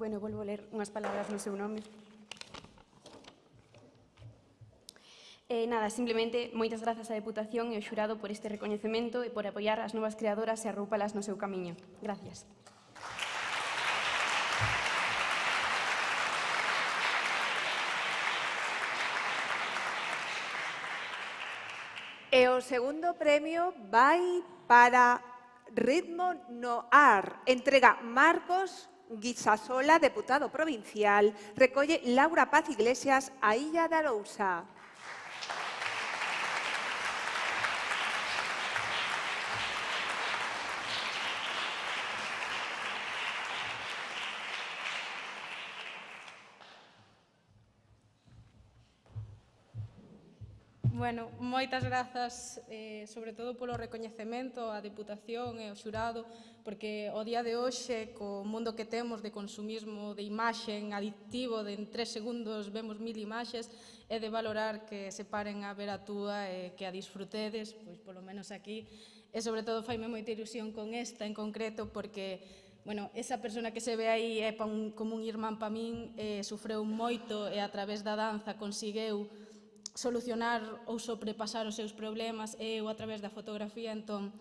Bueno, volvo a ler unhas palabras no seu nome. Nada, simplemente, moitas grazas á Deputación e ao xurado por este recoñecemento e por apoiar as novas creadoras e arroupalas no seu camiño. Gracias. E o segundo premio vai para Ritmo no Ar. Entrega Marcos Guisasola, deputado provincial, recolle Laura Paz Iglesias, a Illa de Arousa. Bueno, moitas grazas, sobre todo polo recoñecemento á Deputación e ao xurado, porque o día de hoxe, co mundo que temos de consumismo de imaxe adictivo, de en 3 segundos vemos 1000 imaxes, é de valorar que se paren a ver a túa e que a disfrutedes, pois polo menos aquí, e sobre todo faime moita ilusión con esta en concreto, porque bueno, esa persona que se ve aí é como un irmán pa min, sufreu moito e a través da danza conseguiu solucionar ou sobrepasar os seus problemas, e eu a través da fotografía, entón,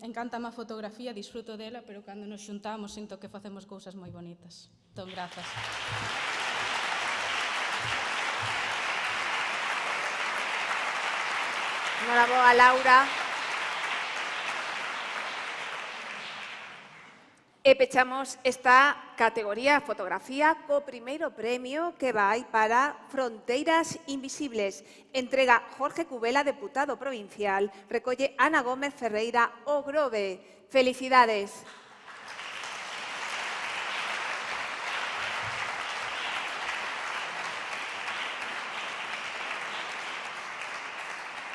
encántame a fotografía, disfruto dela, pero cando nos xuntamos sinto que facemos cousas moi bonitas. Entón, grazas. Noraboa, Laura. E pechamos esta categoría fotografía co primeiro premio que vai para Fronteiras Invisibles. Entrega Jorge Cubela, deputado provincial, recolle Ana Gómez Ferreira, o Grove. Felicidades.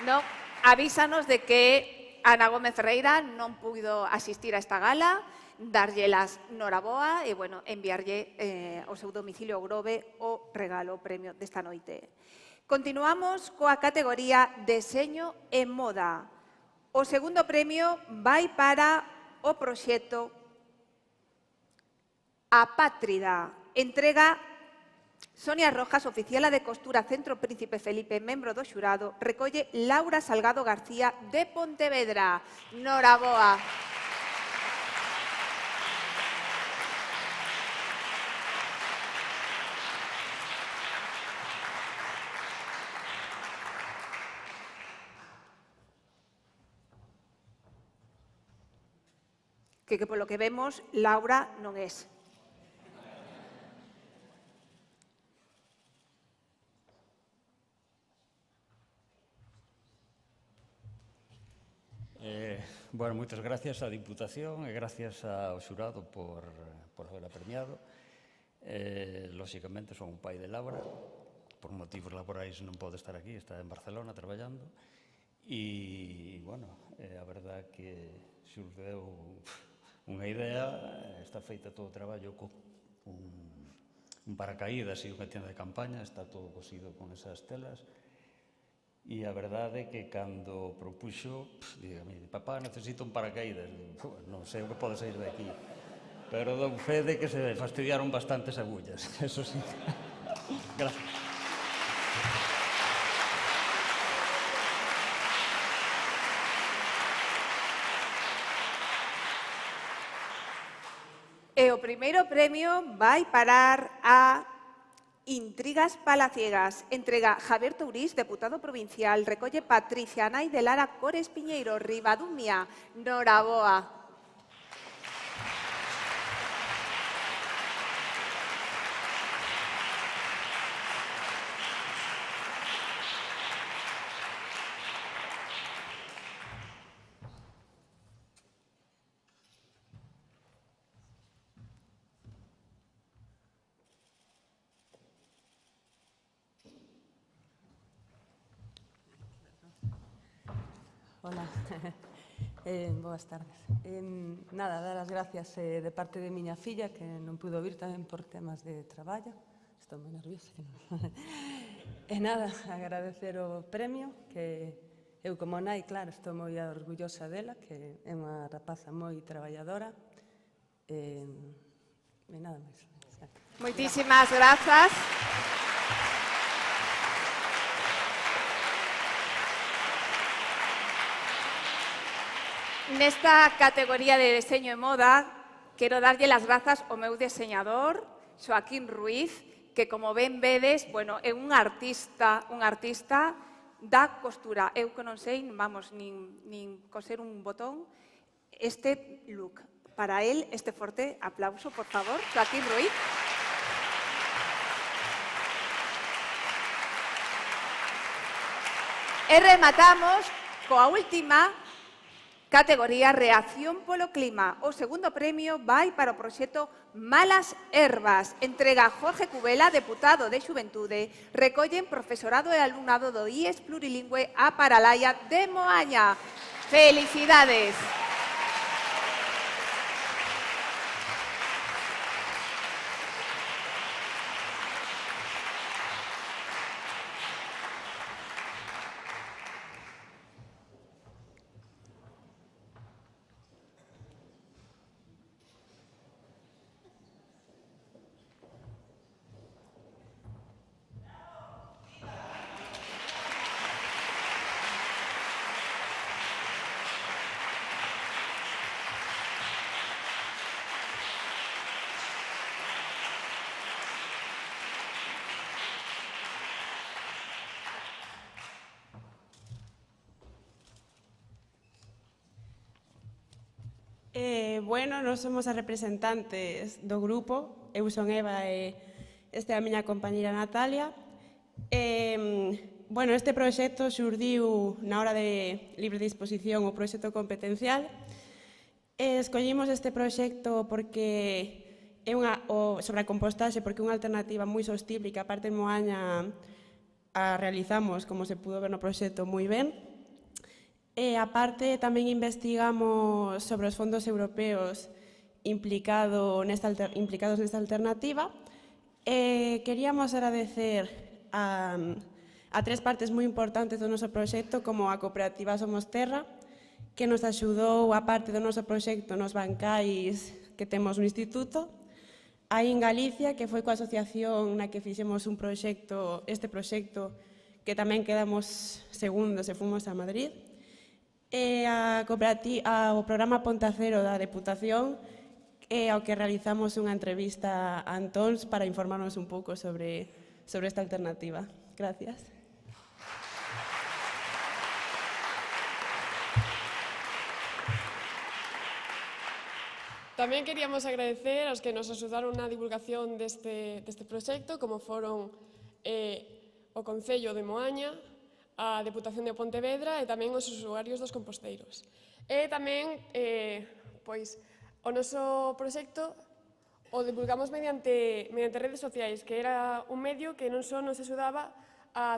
No, avísanos de que Ana Gómez Ferreira non puido asistir a esta gala, darllelas Noraboa e, bueno, enviarlle ao seu domicilio ao Grove o regalo, o premio desta noite. Continuamos coa categoría Deseño e Moda. O segundo premio vai para o proxecto Apátrida. Entrega Sonia Rojas, oficiala de costura Centro Príncipe Felipe, membro do xurado. Recolle Laura Salgado García de Pontevedra. Noraboa. Que polo que vemos, Laura non es. Bueno, moitas gracias á Diputación e gracias ao xurado por haberla premiado. Lóxicamente, son un pai de Laura. Por motivos laborais non pode estar aquí, está en Barcelona traballando. E, bueno, a verdad que xurdeu unha idea, está feita todo o traballo con un paracaídas e unha tienda de campaña, está todo cosido con esas telas. E a verdade é que cando propuxo, dígame, papá, necesito un paracaídas. Non sei o que pode sair de aquí. Pero dou fe de que se fastidiaron bastantes agullas, eso sí. Gracias. E o primeiro premio vai parar a Intrigas Palaciegas. Entrega Javier Tourís, deputado provincial. Recolle Patricia Nai de Lara Cores Piñeiro, Ribadumia. Noraboa. Hola, boas tardes. Nada, dar as gracias de parte de miña filla, que non pudo vir tamén por temas de traballo. Estou moi nerviosa. E nada, agradecer o premio, que eu como nai, claro, estou moi orgullosa dela, que é unha rapaza moi traballadora. E nada máis. Moitísimas grazas. Nesta categoría de deseño e moda, quero darlle as grazas ao meu deseñador, Xoaquín Ruiz, que, como ben vedes, bueno, é un artista da costura. Eu que non sei, vamos, nin coser un botón. Este look, para él, este forte aplauso, por favor, Xoaquín Ruiz. E rematamos coa última categoría Reacción polo Clima. O segundo premio vai para o proxecto Malas Herbas. Entrega Jorge Cubela, deputado de Xuventude. Recollen profesorado e alumnado do IES Plurilingüe a Paralaia de Moaña. Felicidades. Bueno, nós somos as representantes do grupo. Eu son Eva e esta é a miña compañera Natalia. Bueno, este proxecto xurdiu na hora de libre disposición o proxecto competencial. Escollimos este proxecto porque é sobre a compostaxe, porque é unha alternativa moi sostible que a parte en Moaña a realizamos, como se pudo ver no proxecto, moi ben. E, aparte, tamén investigamos sobre os fondos europeos implicados nesta alternativa. Queríamos agradecer a a tres partes moi importantes do noso proxecto, como a cooperativa Somos Terra, que nos axudou a parte do noso proxecto nos bancais que temos no instituto, aí en Galicia, que foi coa asociación na que fixemos este proxecto, que tamén quedamos segundos e fomos a Madrid, e ao programa Ponte a Cero da Deputación, ao que realizamos unha entrevista a Antóns para informarnos un pouco sobre esta alternativa. Gracias. Tamén queríamos agradecer aos que nos axudaron na divulgación deste proxecto, como foron o Concello de Moaña, a Deputación de Pontevedra e tamén os usuarios dos composteiros. E tamén, o noso proxecto o divulgamos mediante redes sociais, que era un medio que non só nos axudaba a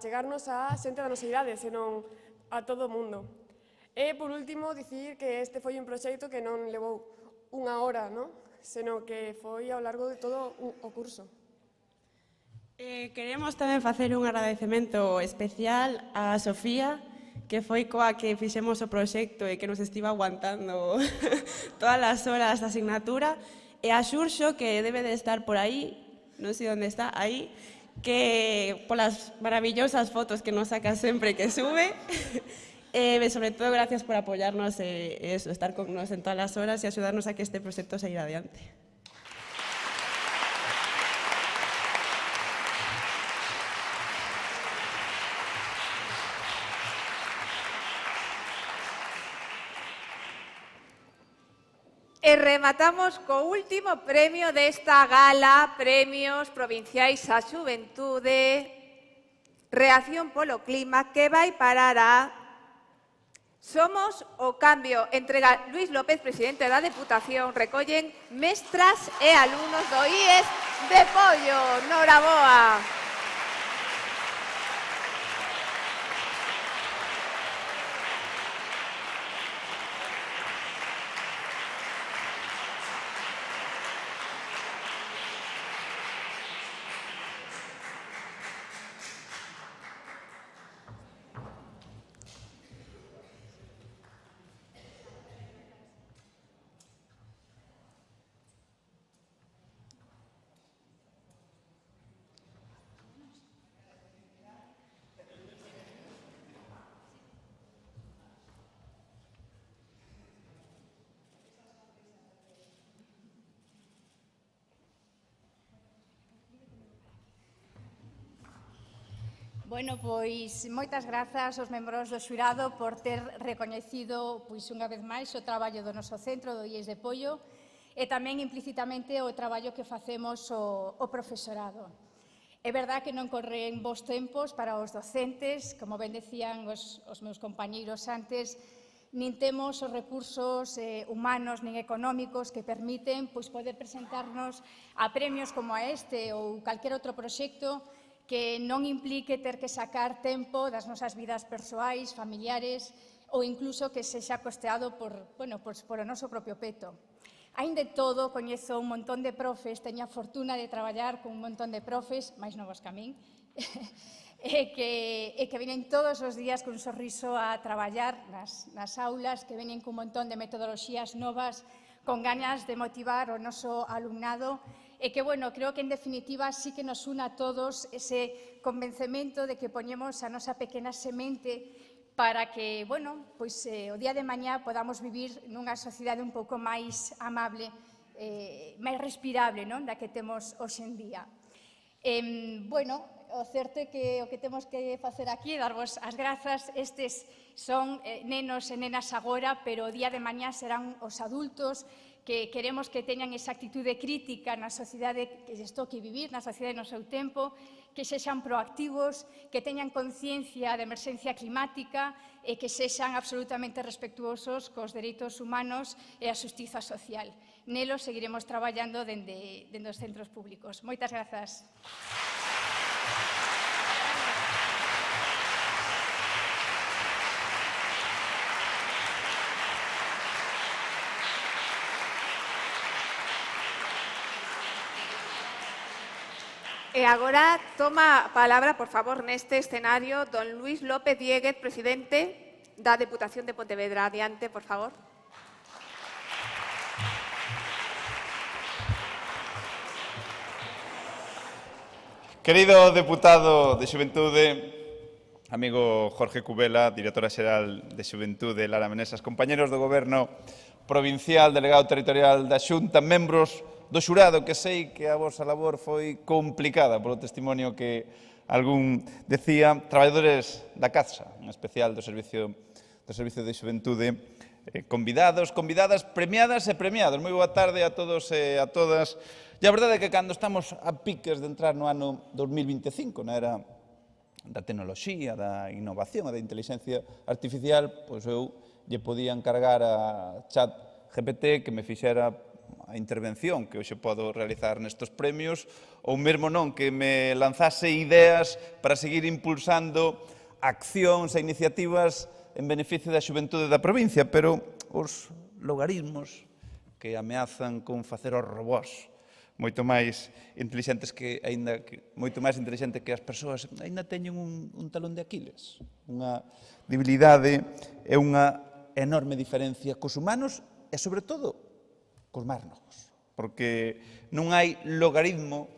chegarnos a xente da nosa idade, senón a todo o mundo. E, por último, dicir que este foi un proxecto que non levou unha hora, senón que foi ao largo de todo o curso. Queremos tamén facer un agradecemento especial a Sofía, que foi coa que fixemos o proxecto e que nos estivo aguantando todas as horas da asignatura, e a Xurxo, que debe de estar por aí, non sei onde está, aí, que polas maravillosas fotos que nos saca sempre que sube, sobre todo, gracias por apoyarnos e estar con nos en todas as horas e axudarnos a que este proxecto saíra adiante. E rematamos co último premio desta gala, Premios Provinciais á Xuventude, Reacción polo Clima, que vai parar a Somos o Cambio. Entrega Luis López, presidente da Deputación, recollen mestras e alumnos do IES de Pollo. Noraboa. Bueno, pois moitas grazas aos membros do xurado por ter recoñecido unha vez máis o traballo do noso centro, do IES de Pollo, e tamén implícitamente o traballo que facemos o profesorado. É verdad que non corren bons tempos para os docentes, como ben decían os meus compañeiros antes, nin temos os recursos humanos nin económicos que permiten poder presentarnos a premios como a este ou calquer outro proxecto que non implique ter que sacar tempo das nosas vidas persoais, familiares, ou incluso que sexa costeado por o noso propio peto. Aínda de todo, coñezo un montón de profes, teño a fortuna de traballar con un montón de profes, máis novos que a min, e que vienen todos os días con un sorriso a traballar nas aulas, que vienen con un montón de metodoloxías novas, con ganas de motivar o noso alumnado, e que, creo que en definitiva sí que nos une a todos ese convencemento de que poñemos a nosa pequena semente para que, o día de mañá podamos vivir nunha sociedade un pouco máis amable, máis respirable, da que temos hoxe en día. O certo é que o que temos que facer aquí é darvos as grazas. Estes son nenos e nenas agora, pero o día de mañá serán os adultos que queremos que teñan esa actitude crítica na sociedade que lles toque vivir, na sociedade no seu tempo, que sexan proactivos, que teñan conciencia de emerxencia climática e que sexan absolutamente respectuosos cos dereitos humanos e a xustiza social. Nelos seguiremos traballando dende os centros públicos. Moitas grazas. E agora toma a palabra, por favor, neste escenario, don Luís López Dieguez, presidente da Deputación de Pontevedra. Adiante, por favor. Querido deputado de Xuventude, amigo Jorge Cubela, directora xeral de Xuventude, Lara Menesas, compañeros do Goberno provincial, delegado territorial da Xunta, membros do xurado, que sei que a vosa labor foi complicada polo testimonio que algún decía, traballadores da casa, en especial do Servicio de Xuventude, convidados, convidadas, premiadas e premiados. Moi boa tarde a todos e a todas. E a verdade é que cando estamos a piques de entrar no ano 2025, na era da tecnoloxía, da innovación e da inteligencia artificial, pois eu lle podía encargar a ChatGPT que me fixera a intervención que hoxe podo realizar nestes premios, ou mesmo non, que me lanzase ideas para seguir impulsando accións e iniciativas en beneficio da xuventude da provincia, pero os logaritmos que ameazan con facer os robós moito máis intelixentes que, moito máis inteligente que as persoas, aínda teñen un talón de Aquiles, unha debilidade e unha enorme diferencia cos humanos e, sobre todo, cos máis novos, porque non hai logaritmo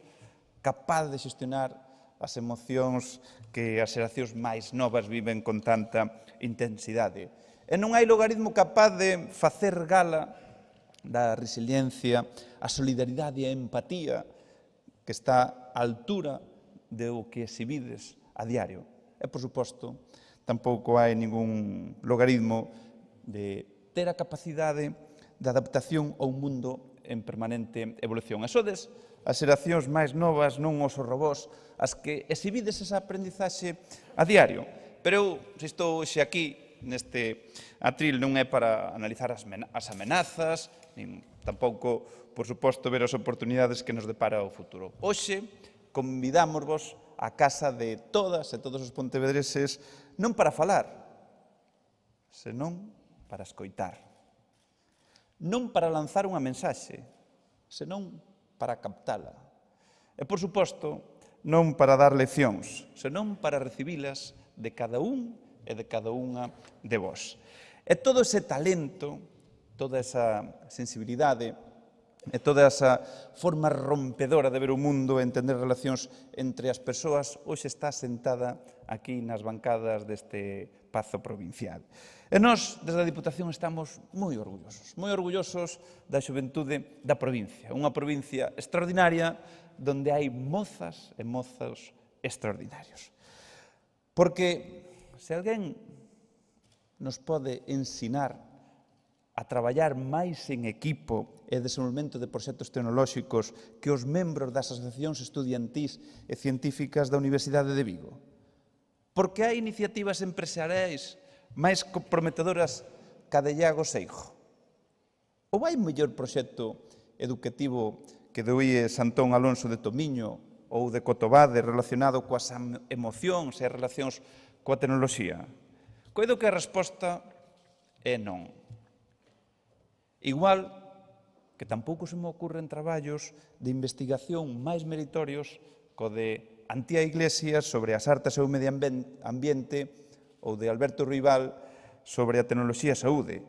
capaz de xestionar as emocións que as xeracións máis novas viven con tanta intensidade. E non hai logaritmo capaz de facer gala da resiliencia, a solidaridade e a empatía que está á altura do que exhibides a diario. E, por suposto, tampouco hai ningún logaritmo de ter a capacidade de adaptación a un mundo en permanente evolución. E sodes as xeracións máis novas, non os robós, as que exhibides esa aprendizaxe a diario. Pero eu, se estou hoxe aquí, neste atril, non é para analizar as amenazas, nin tampouco, por suposto, ver as oportunidades que nos depara o futuro. Hoxe, convidámosvos á casa de todas e todos os pontevedreses non para falar, senón para escoitar. Non para lanzar unha mensaxe, senón para captala. E, por suposto, non para dar leccións, senón para recibilas de cada un e de cada unha de vós. E todo ese talento, toda esa sensibilidade e toda esa forma rompedora de ver o mundo e entender relacións entre as persoas hoxe está sentada aquí nas bancadas deste Pazo Provincial. E nós, desde a Diputación, estamos moi orgullosos da xuventude da provincia. Unha provincia extraordinaria donde hai mozas e mozos extraordinarios. Porque se alguén nos pode ensinar a traballar máis en equipo e desenvolvemento de proxectos tecnolóxicos que os membros das asociacións estudiantís e científicas da Universidade de Vigo? Porque hai iniciativas empresariais máis comprometedoras que a de Iago Seijo? Ou hai mellor proxecto educativo que do IES Antón Alonso de Tomiño ou de Cotobade relacionado coas emocións e relacións coa tecnoloxía? Coido que a resposta é non. Igual que tampouco se me ocurren traballos de investigación máis meritorios co de Antía Iglesias sobre as artes e o medio ambiente ou de Alberto Ruibal sobre a tecnoloxía e a saúde.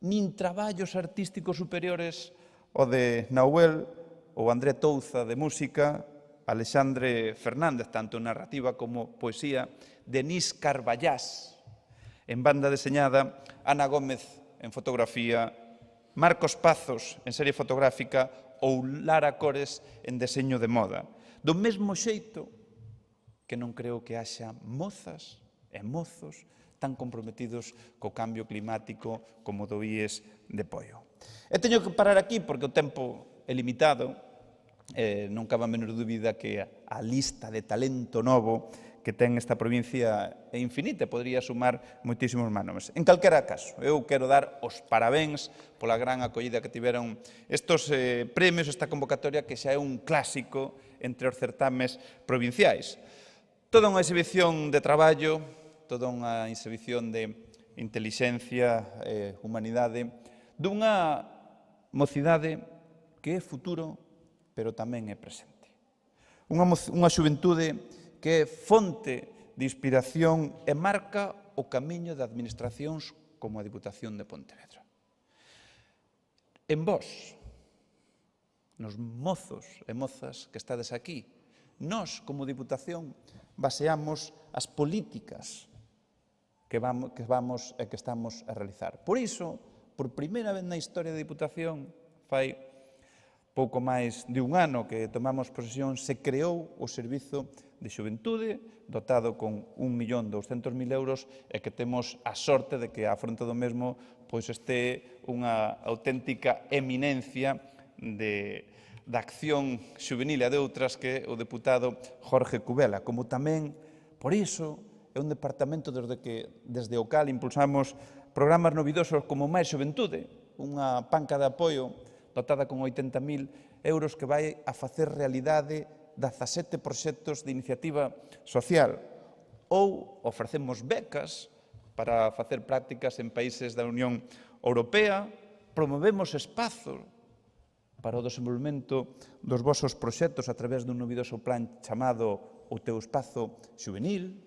Nin traballos artísticos superiores o de Nahuel ou André Touza de música, Alexandre Fernández, tanto en narrativa como poesía, Denís Carballás en banda deseñada, Ana Gómez en fotografía, Marcos Pazos en serie fotográfica ou Lara Cores en deseño de moda. Do mesmo xeito que non creo que haxa mozas e mozos tan comprometidos co cambio climático como do IES de Poio. E teño que parar aquí porque o tempo é limitado, non cabe a menor dúbida que a lista de talento novo que ten esta provincia é infinita, podría sumar moitísimos máis. En calquera caso, eu quero dar os parabéns pola gran acollida que tiveron estes premios, esta convocatoria que xa é un clásico entre os certames provinciais. Toda unha exhibición de traballo, toda unha exhibición de intelixencia e humanidade dunha mocidade que é futuro, pero tamén é presente. unha xuventude que é fonte de inspiración e marca o camiño de administracións como a Diputación de Pontevedra. En vós, nos mozos e mozas que estades aquí, nós, como Diputación, baseamos as políticas que vamos e que estamos a realizar. Por iso, por primeira vez na historia da Diputación, fai pouco máis de un ano que tomamos posesión, se creou o Servizo de Xuventude, dotado con 1.200.000 euros, e que temos a sorte de que á fronte do mesmo este unha auténtica eminencia da acción xuvenil e de outras que é o deputado Jorge Cubela. Como tamén, por iso, é un departamento desde o cal impulsamos programas novidosos como Máis Xuventude, unha panca de apoio dotada con 80.000 euros que vai a facer realidade 17 proxectos de iniciativa social. Ou ofrecemos becas para facer prácticas en países da Unión Europea, promovemos espazos para o desenvolvemento dos vosos proxectos a través dun novidoso plan chamado O Teu Espazo Xuvenil,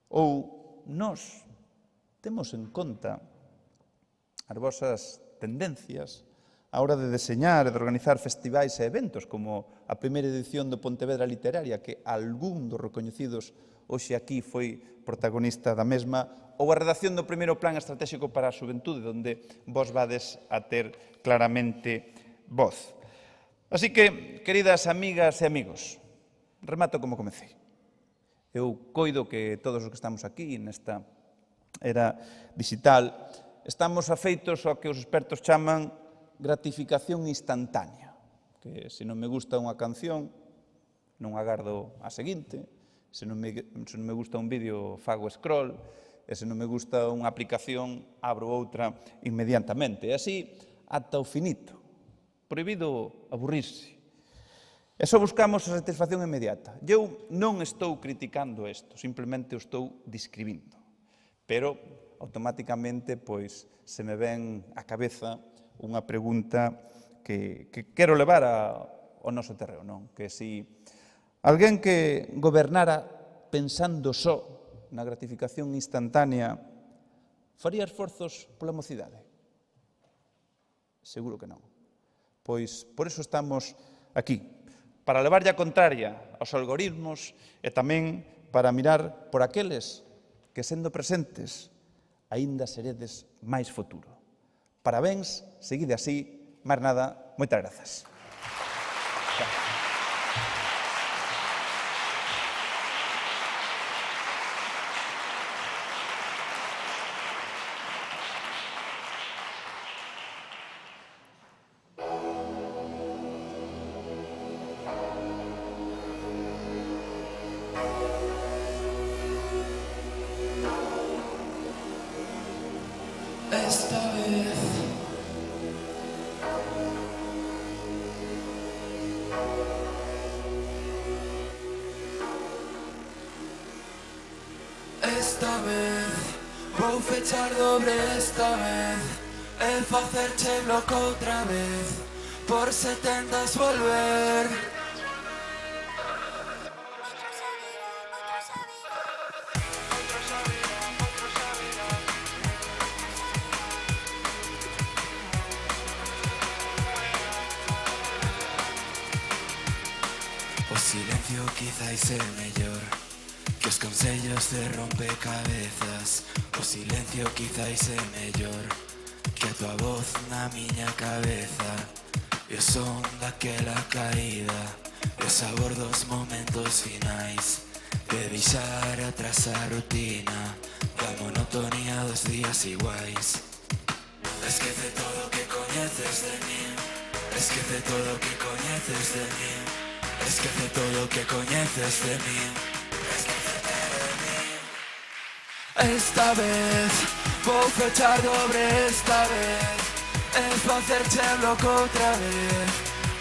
ou nós temos en conta as vosas tendencias a hora de deseñar e de organizar festivais e eventos como a primeira edición do Pontevedra Literaria, que algún dos recoñecidos hoxe aquí foi protagonista da mesma, ou a redacción do primeiro plan estratégico para a xuventude, onde vos vades a ter claramente voz. Así que, queridas amigas e amigos, remato como comecei. Eu coido que todos os que estamos aquí nesta era digital estamos afeitos ao que os expertos chaman gratificación instantánea, que se non me gusta unha canción non agardo a seguinte, se non me gusta un vídeo fago scroll, e se non me gusta unha aplicación abro outra inmediatamente, e así ata o finito. Prohibido aburrirse. E só buscamos a satisfacción inmediata. Eu non estou criticando isto, simplemente o estou describindo. Pero, automáticamente, se me ven á cabeza unha pregunta que quero levar ao noso terreo, non? Que se alguén que gobernara pensando só na gratificación instantánea faría esforzos pola mocidade? Seguro que non. Pois por iso estamos aquí, para levarlle a contraria aos algoritmos e tamén para mirar por aqueles que, sendo presentes, aínda seredes máis futuro. Parabéns, seguide así, máis nada, moitas grazas. Esta vez vou fechar dobre esta vez e facerche bloco outra vez por se tentas volver. O silencio quizáis é mellor que os consellos de rompecabezas. O silencio quizáis é mellor que a tua voz na miña cabeza. E o son daquela caída, e o sabor dos momentos finais, de deixar atrás a rutina da monotonía dos días iguais. Esquece todo o que coñeces de mí, esquece todo o que coñeces de mí, esquece todo o que coñeces de mí, esquecete de mí. Esta vez vou fechar dobre esta vez e facerche bloco outra vez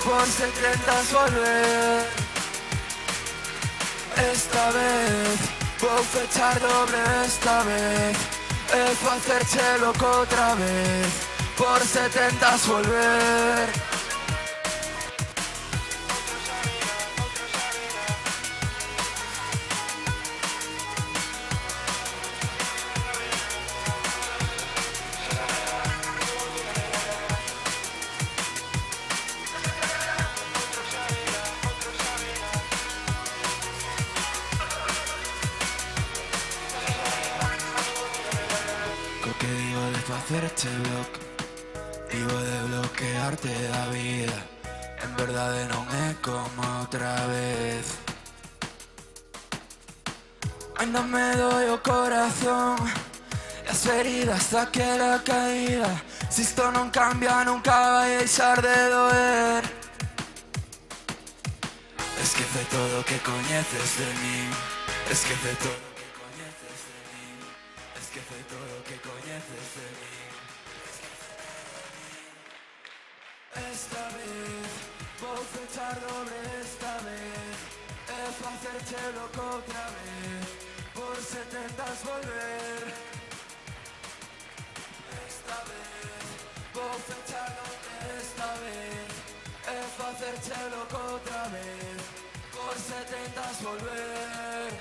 por se tentas volver. Esta vez vou fechar dobre esta vez e facerche bloco outra vez por se tentas volver. único que digo de facerte block. Digo de bloquearte da vida. En verdade non é como outra vez. Ainda me doi o corazón e as feridas daquela caída. Se isto non cambia nunca vai deixar de doer. Esquece todo o que coñeces de min. Esquece todo o que coñeces de min. Esquece todo o que coñeces de min. Esta vez vou fechar doble esta vez. E facerte loco outra vez. Por se tentas volver. Esta vez vou fechar doble esta vez. E facerte loco outra vez. Por se tentas volver.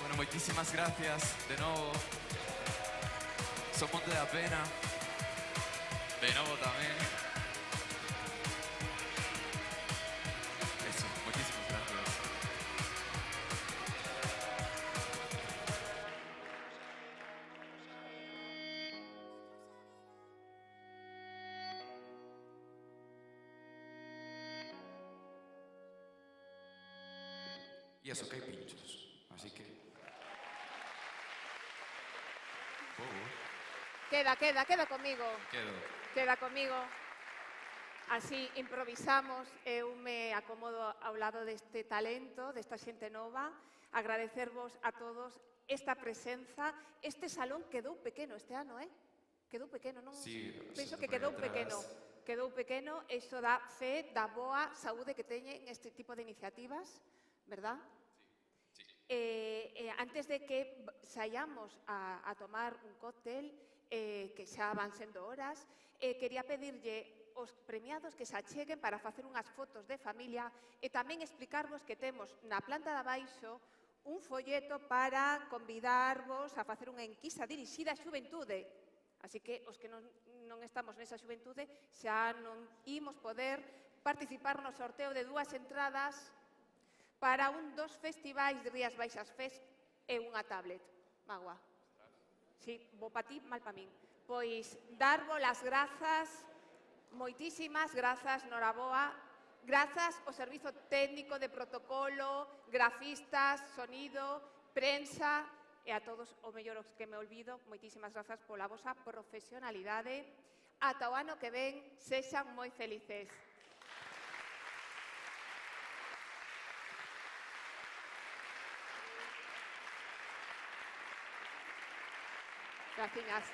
Bueno, moitísimas gracias de novo. Son Monte da Pena. De novo tamén. Eso, moitísimas gracias. Y eso que hai pinchos, así que... Queda comigo. Quedo. Queda comigo. Así improvisamos, eu me acomodo ao lado deste talento, desta xente nova, agradecervos a todos esta presenza. Este salón quedou pequeno este ano, Quedou pequeno, non? Sí, penso que quedou pequeno. Quedou pequeno, iso dá fe da boa saúde que teñen este tipo de iniciativas, verdad? Antes de que saíamos a tomar un cóctel, que xa van sendo horas, quería pedirlle aos premiados que se acheguen para facer unhas fotos de familia e tamén explicarvos que temos na planta de abaixo un folleto para convidarvos a facer unha enquisa dirixida á xuventude. Así que os que non estamos nesa xuventude xa non imos poder participar no sorteo de 2 entradas para un dos festivais de Rías Baixas Fest e unha tablet. Magua. Sí, bo pa ti, mal pa min. Pois darvos as grazas, moitísimas grazas, noraboa, grazas ao servizo técnico de protocolo, grafistas, sonido, prensa e a todos, o mellor os que me olvido, moitísimas grazas pola vosa profesionalidade. Ata o ano que ven, sexan moi felices. Gracias.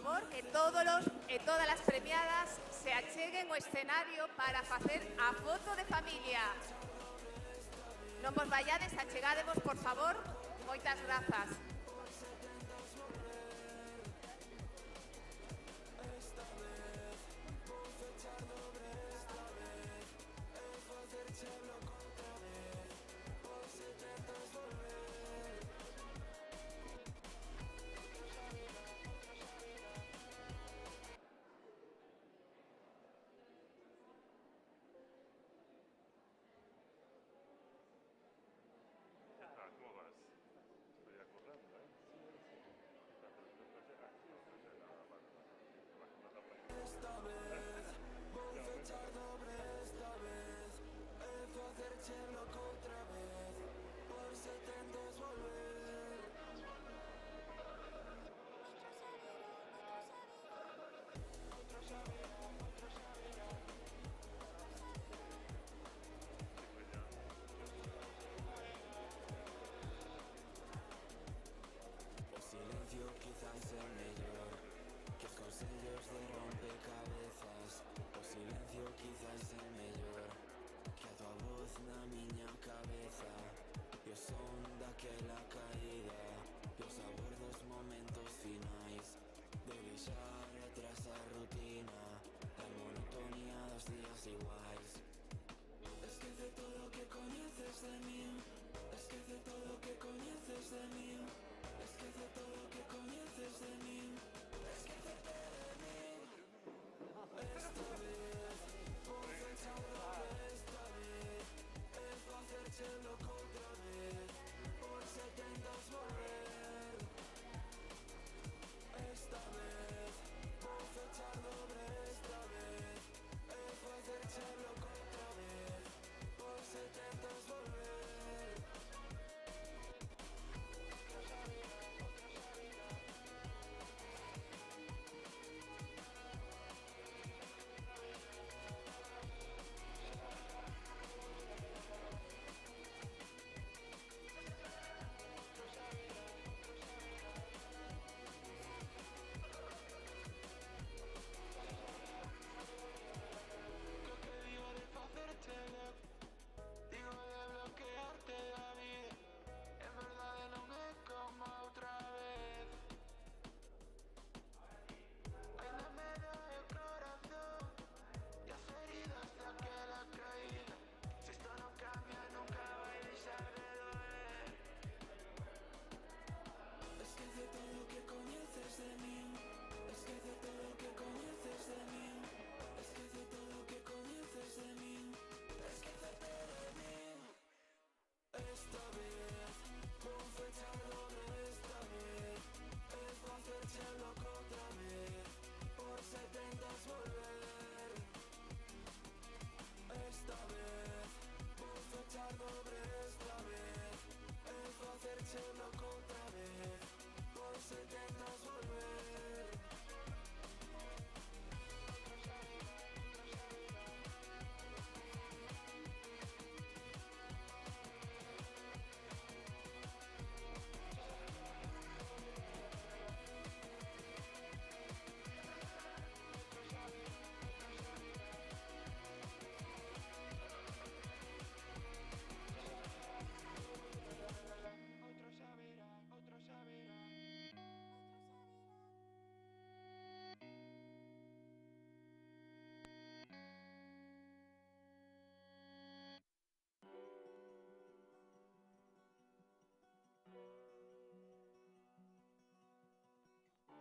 favor, que todas as premiadas se acheguen ao escenario para facer a foto de familia. Non vos vaiades, achegadevos, por favor. Moitas grazas. Esquece todo lo que conoces de mí. Esquece